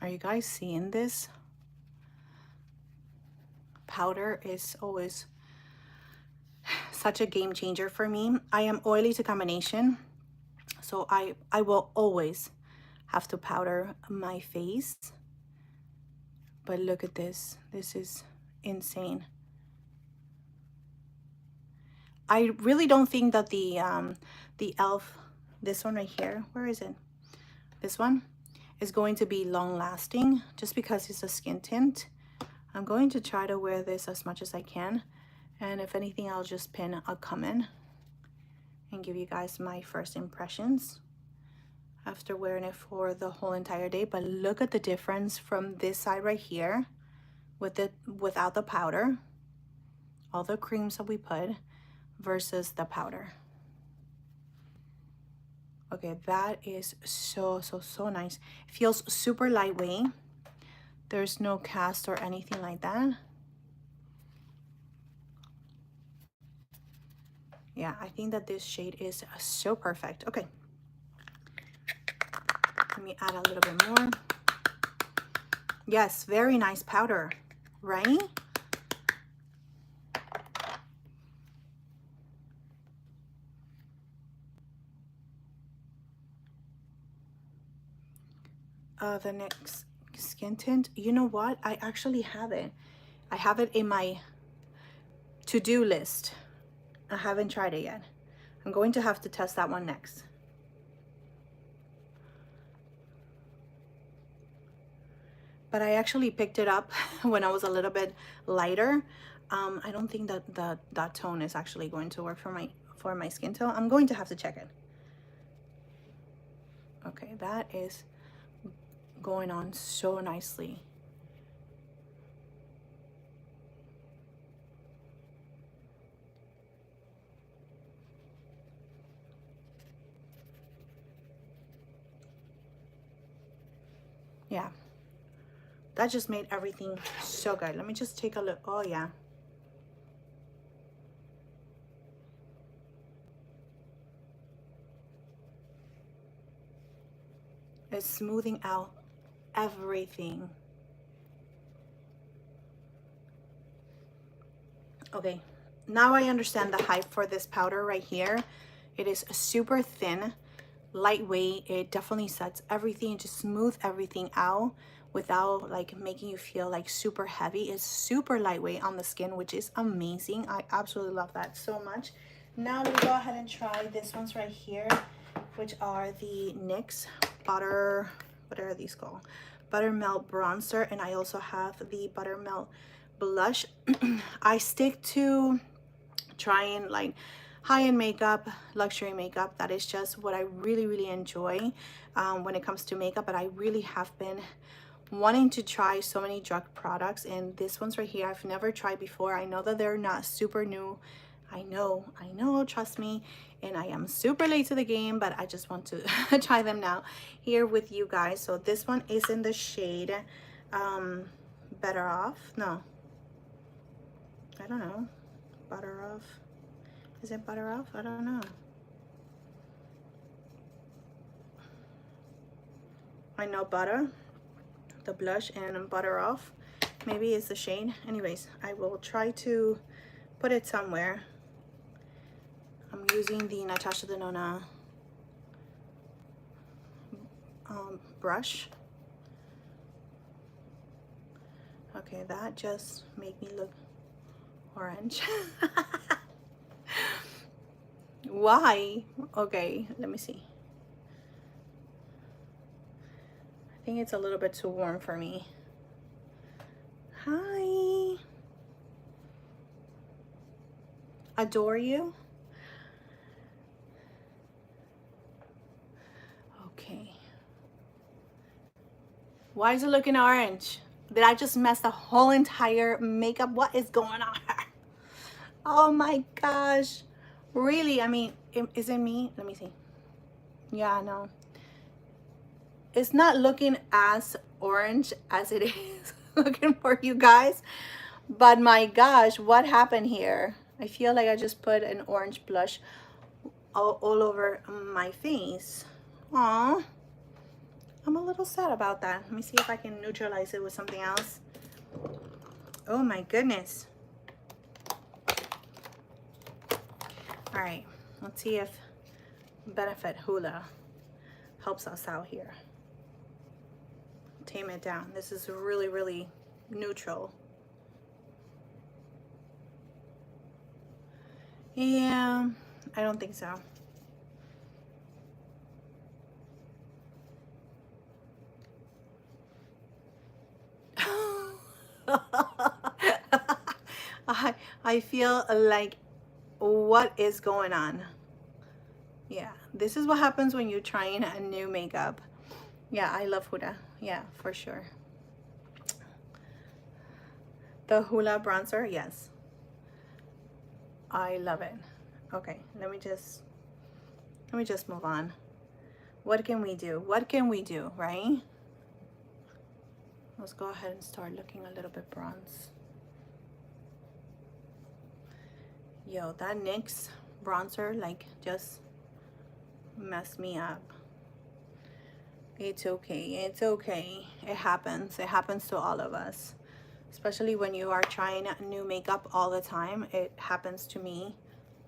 Are you guys seeing this? Powder is always such a game changer for me. I am oily to combination, so I will always have to powder my face. But look at this. This is insane. I really don't think that the e.l.f., this one right here, where is it? This one is going to be long lasting just because it's a skin tint. I'm going to try to wear this as much as I can. And if anything, I'll just pin a comment and give you guys my first impressions after wearing it for the whole entire day. But look at the difference from this side right here with it without the powder, all the creams that we put, versus the powder. Okay, that is so nice. It feels super lightweight. There's no cast or anything like that. Yeah, I think that this shade is so perfect. Okay, let me add a little bit more. Yes, very nice powder, right? The next skin tint, you know what? I actually have it. I have it in my to-do list. I haven't tried it yet. I'm going to have to test that one next. But I actually picked it up when I was a little bit lighter. I don't think that that tone is actually going to work for my skin tone. I'm going to have to check it. Okay, that is going on so nicely. Yeah, that just made everything so good. Let me just take a look. Oh yeah. It's smoothing out everything. Okay, now I understand the hype for this powder right here. It is super thin, lightweight. It definitely sets everything, just smooth everything out without like making you feel like super heavy. It's super lightweight on the skin, which is amazing. I absolutely love that so much. Now we'll go ahead and try this ones right here, which are the NYX butter, what are these called? Buttermelt bronzer, and I also have the buttermelt blush. I stick to trying like high-end makeup, luxury makeup. That is just what I really enjoy when it comes to makeup. But I really have been wanting to try so many drug products, and this one's right here I've never tried before. I know that they're not super new. I know, trust me, and I am super late to the game, but I just want to try them now here with you guys. So this one is in the shade Better Off. No, I don't know. Butter Off. Is it Butter Off? I don't know. I know Butter, the blush, and Butter Off. Maybe it's the shade. Anyways, I will try to put it somewhere. I'm using the Natasha Denona brush. Okay, that just made me look orange. Why? Okay, let me see. I think it's a little bit too warm for me. Hi. Adore you. Okay. Why is it looking orange? Did I just mess the whole entire makeup? What is going on? Oh my gosh. Really? I mean, is it me? Let me see. Yeah, no. It's not looking as orange as it is looking for you guys. But my gosh, what happened here? I feel like I just put an orange blush all over my face. Aw. I'm a little sad about that. Let me see if I can neutralize it with something else. Oh my goodness. All right, let's see if Benefit Hoola helps us out here. Tame it down. This is really, really neutral. Yeah, I don't think so. I feel like, what is going on? Yeah, this is what happens when you're trying a new makeup. Yeah, I love Huda. Yeah, for sure. The Hoola bronzer, yes. I love it. Okay, let me just move on. What can we do? What can we do, right? Let's go ahead and start looking a little bit bronze. Yo, that NYX bronzer like just messed me up. It's okay. It's okay. It happens. It happens to all of us. Especially when you are trying new makeup all the time. It happens to me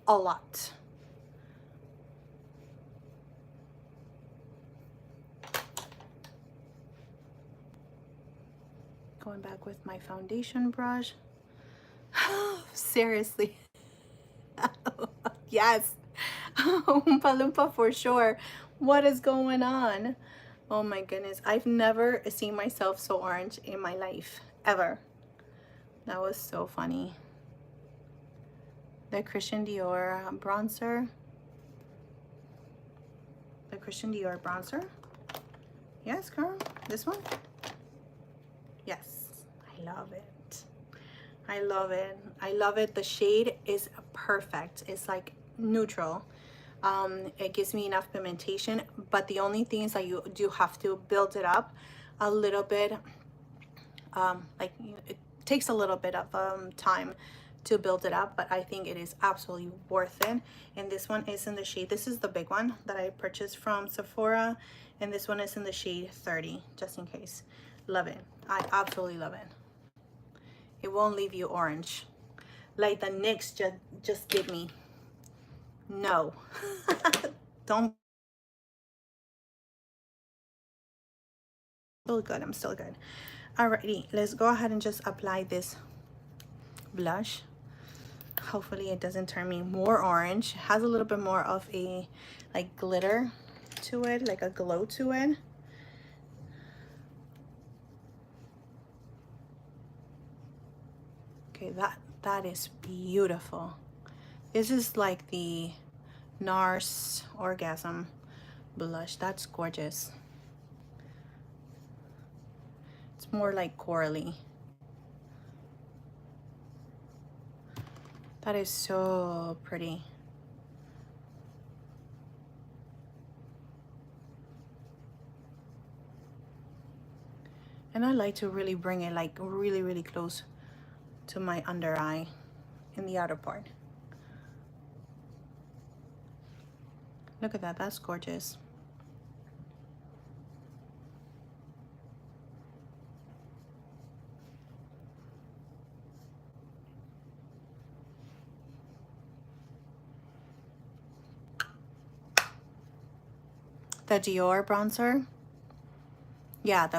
a lot. Going back with my foundation brush. Seriously. Yes. Oompa Loompa for sure. What is going on? Oh my goodness. I've never seen myself so orange in my life. Ever. That was so funny. The Christian Dior bronzer. The Christian Dior bronzer. Yes, girl. This one? Yes. I love it. I love it. I love it. The shade is perfect. It's like neutral. It gives me enough pigmentation, but the only thing is that you do have to build it up a little bit. Like it takes a little bit of time to build it up, but I think it is absolutely worth it. And this one is in the shade, this is the big one that I purchased from Sephora, and this one is in the shade 30, just in case. Love it. I absolutely love it. It won't leave you orange like the NYX just did me. No. Don't. Still good. I'm still good. Alrighty, let's go ahead and just apply this blush. Hopefully it doesn't turn me more orange. It has a little bit more of a like glitter to it, like a glow to it. Okay, that is beautiful. This is like the NARS Orgasm blush. That's gorgeous. It's more like corally. That is so pretty. And I like to really bring it like really, really close to my under eye in the outer part. Look at that, that's gorgeous. The Dior bronzer. Yeah,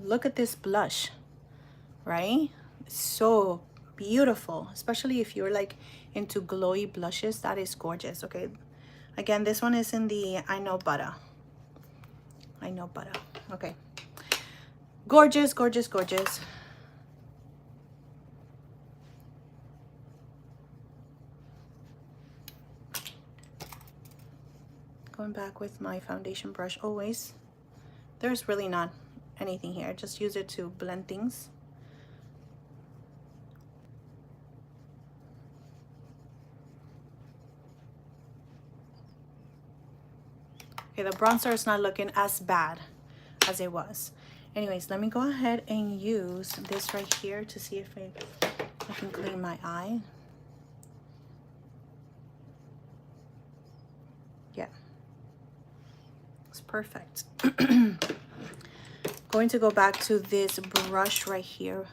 look at this blush, right? It's so beautiful, especially if you're like into glowy blushes. That is gorgeous. Okay, again, this one is in the I Know Butter. I Know Butter. Okay, gorgeous, gorgeous, gorgeous. Going back with my foundation brush always. There's really not anything here. Just use it to blend things. Okay, the bronzer is not looking as bad as it was. Anyways, let me go ahead and use this right here to see if I can clean my eye. Yeah, it's perfect. Going to go back to this brush right here.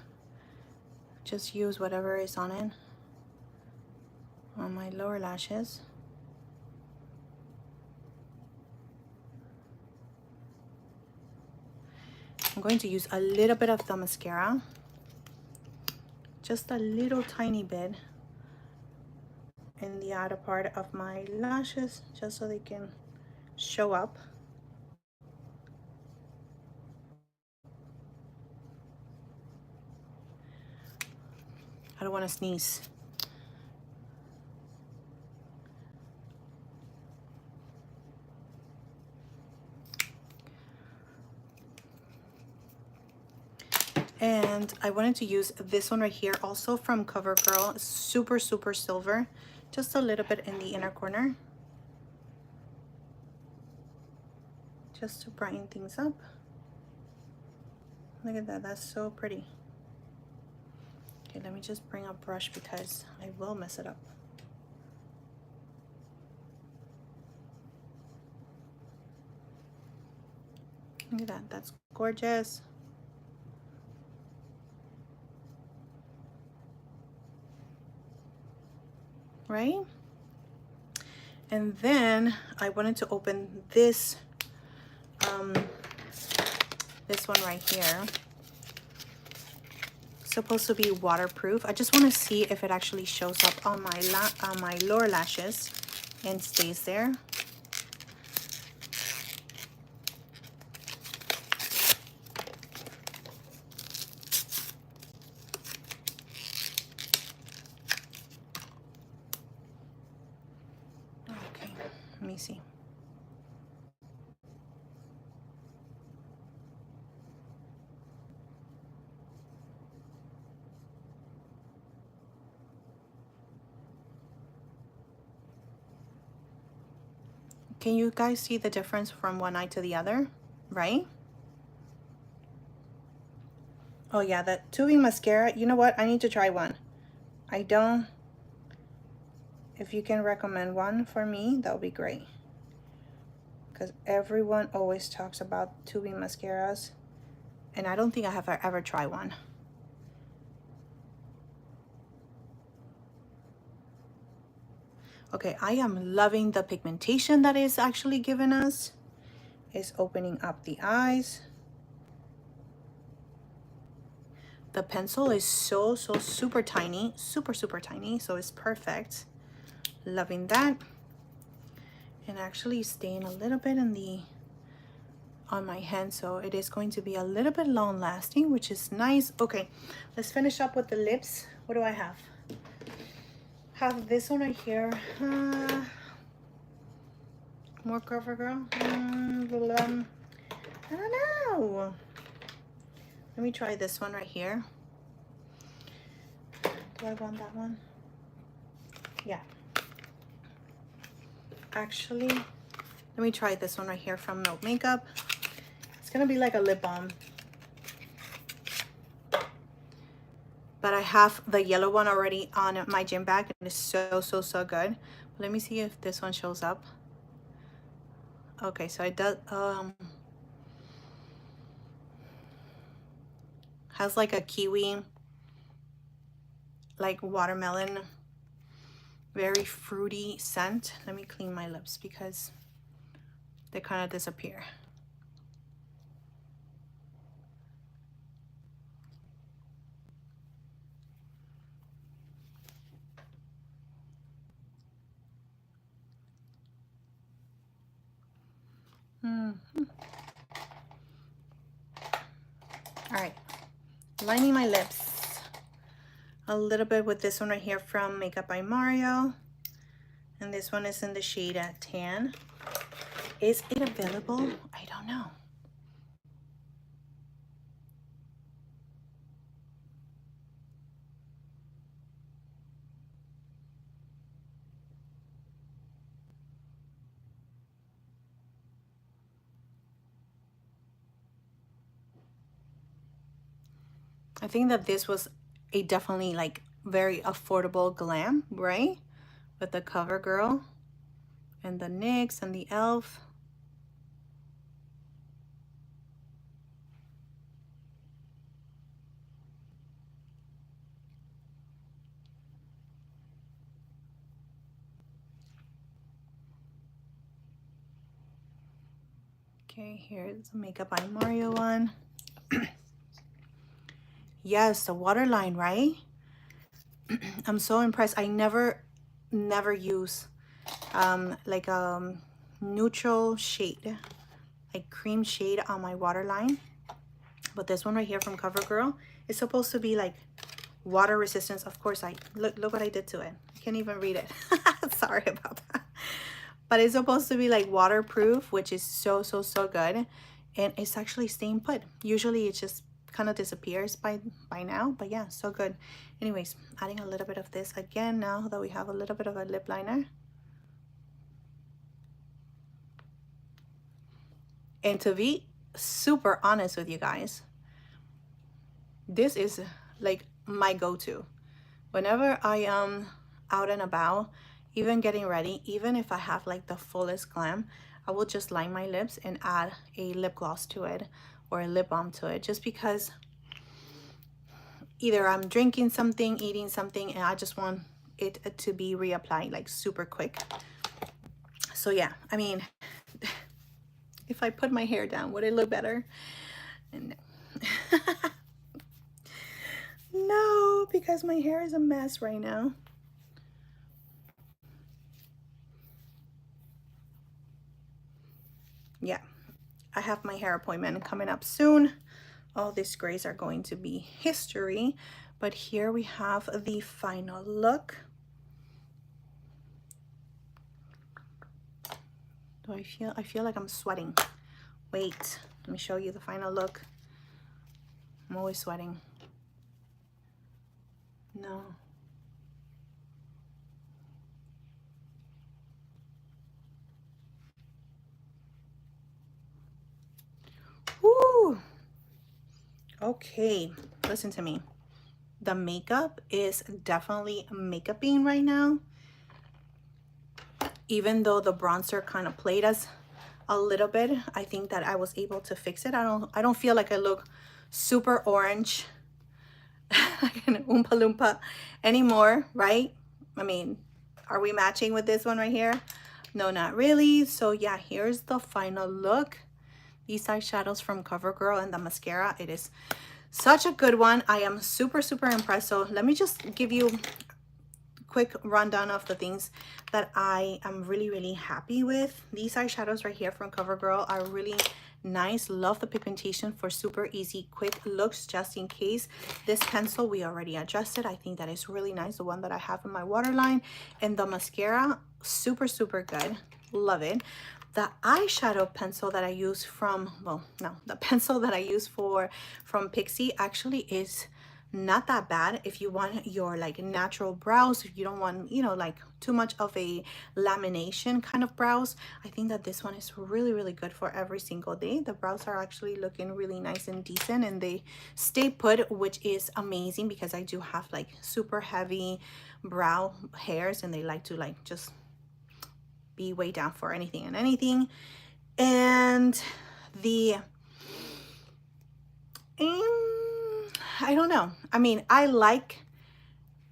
Just use whatever is on it on my lower lashes. I'm going to use a little bit of the mascara, just a little tiny bit in the outer part of my lashes, just so they can show up. I don't want to sneeze. And I wanted to use this one right here, also from CoverGirl, super, super silver, just a little bit in the inner corner, just to brighten things up. Look at that, that's so pretty. Okay, let me just bring a brush because I will mess it up. Look at that, that's gorgeous. Right? And then I wanted to open this this one right here. It's supposed to be waterproof. I just want to see if it actually shows up on my lower lashes and stays there. Okay, let me see. Can you guys see the difference from one eye to the other, right? Oh yeah, that tubing mascara, you know what? I need to try one. I don't. If you can recommend one for me, that would be great. Because everyone always talks about tubing mascaras, and I don't think I have ever tried one. Okay, I am loving the pigmentation that is actually given us. It's opening up the eyes. The pencil is so super tiny, super tiny, so it's perfect. Loving that. And actually staying a little bit on my hand, so it is going to be a little bit long lasting, which is nice. Okay, let's finish up with the lips. What do I have? Have this one right here. More CoverGirl. I don't know. Let me try this one right here. Do I want that one? Yeah. Actually, let me try this one right here from Milk Makeup. It's gonna be like a lip balm. But I have the yellow one already on my gym bag and it's so good. Let me see if this one shows up. Okay, so it does has like a kiwi, like watermelon, very fruity scent. Let me clean my lips because they kind of disappear. All right, lining my lips a little bit with this one right here from Makeup by Mario. And this one is in the shade Tan. Is it available? I don't know. I think that this was a definitely like very affordable glam, right? With the CoverGirl and the NYX and the e.l.f. Okay, here's the Makeup by Mario one. Yes, the waterline, right? I'm so impressed. I never use like a neutral shade, like cream shade on my waterline. But this one right here from CoverGirl is supposed to be like water resistance. Of course, I look what I did to it. I can't even read it. Sorry about that. But it's supposed to be like waterproof, which is so good. And it's actually staying put. Usually it just kind of disappears by now, but yeah, so good. Anyways, adding a little bit of this again now that we have a little bit of a lip liner. And to be super honest with you guys, this is like my go-to whenever I am out and about, even getting ready, even if I have like the fullest glam, I will just line my lips and add a lip gloss to it or a lip balm to it, just because either I'm drinking something, eating something, and I just want it to be reapplied like super quick. So yeah, I mean, if I put my hair down, would it look better? And no, because my hair is a mess right now. Yeah, I have my hair appointment coming up soon. All these grays are going to be history, but here we have the final look. Do I feel like I'm sweating. Wait, let me show you the final look. I'm always sweating. No. Woo! Okay, listen to me. The makeup is definitely makeuping right now. Even though the bronzer kind of played us a little bit, I think that I was able to fix it. I don't feel like I look super orange like an Oompa Loompa anymore, right? I mean, are we matching with this one right here? No, not really. So yeah, here's the final look. These eyeshadows from CoverGirl and the mascara. It is such a good one. I am super impressed. So let me just give you a quick rundown of the things that I am really happy with. These eyeshadows right here from CoverGirl are really nice. Love the pigmentation for super easy quick looks. Just in case, this pencil we already adjusted. I think that is really nice, the one that I have in my waterline. And the mascara, super good, love it. The eyeshadow pencil that I use from, well, no, the pencil that I use from Pixie actually is not that bad if you want your like natural brows, if you don't want, you know, like too much of a lamination kind of brows. I think that this one is really, really good for every single day. The brows are actually looking really nice and decent, and they stay put, which is amazing because I do have like super heavy brow hairs, and they like to like just be way down for anything and anything. And the I don't know, I mean, I like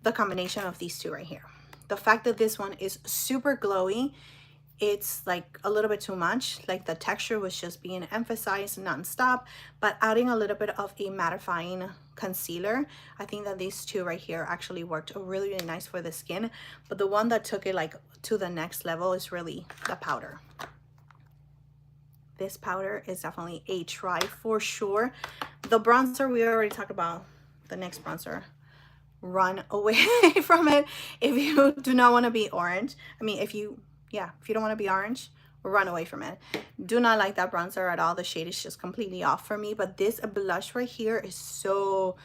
the combination of these two right here. The fact that this one is super glowy, it's like a little bit too much, like the texture was just being emphasized non-stop, but adding a little bit of a mattifying concealer, I think that these two right here actually worked really, really nice for the skin. But the one that took it like to the next level is really the powder. This powder is definitely a try for sure. The bronzer, we already talked about. The next bronzer, run away from it if you do not want to be orange. I mean, if you don't want to be orange, run away from it. Do not like that bronzer at all. The shade is just completely off for me. But this blush right here is so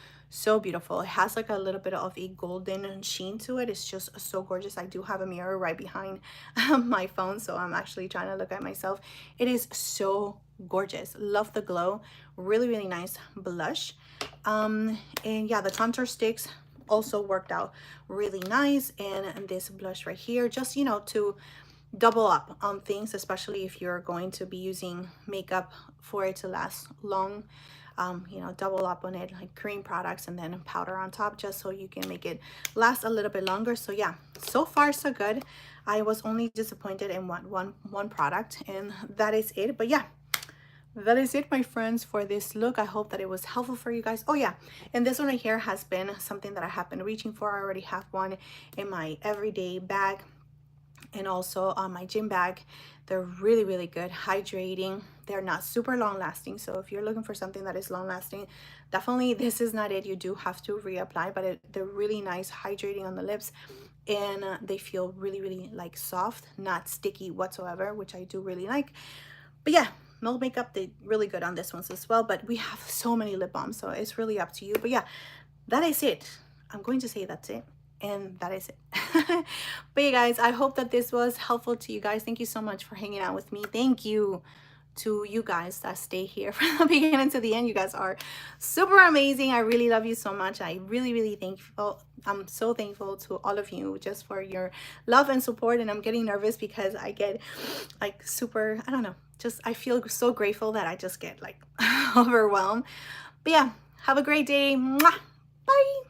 beautiful. It has like a little bit of a golden sheen to it. It's just so gorgeous. I do have a mirror right behind my phone, so I'm actually trying to look at myself. It is so gorgeous. Love the glow. Really, really nice blush. And yeah, the contour sticks also worked out really nice. And this blush right here, just, you know, to double up on things, especially if you're going to be using makeup for it to last long. You know, double up on it, like cream products and then powder on top, just so you can make it last a little bit longer. So yeah, so far so good. I was only disappointed in one product, and that is it. But yeah, that is it, my friends, for this look. I hope that it was helpful for you guys. Oh yeah, and this one right here has been something that I have been reaching for. I already have one in my everyday bag and also on my gym bag. They're really, really good, hydrating. They're not super long lasting, so if you're looking for something that is long lasting, definitely this is not it. You do have to reapply, but they're really nice, hydrating on the lips, and they feel really, really like soft, not sticky whatsoever, which I do really like. But yeah, no makeup, they really good on this ones as well. But we have so many lip balms, so it's really up to you. But yeah, that is it. I'm going to say that's it, and that is it. But yeah, guys, I hope that this was helpful to you guys. Thank you so much for hanging out with me. Thank you to you guys that stay here from the beginning to the end. You guys are super amazing. I really love you so much. I really thankful. I'm so thankful to all of you just for your love and support. And I'm getting nervous because I get like super, I don't know, just I feel so grateful that I just get like overwhelmed. But yeah, have a great day. Mwah! Bye.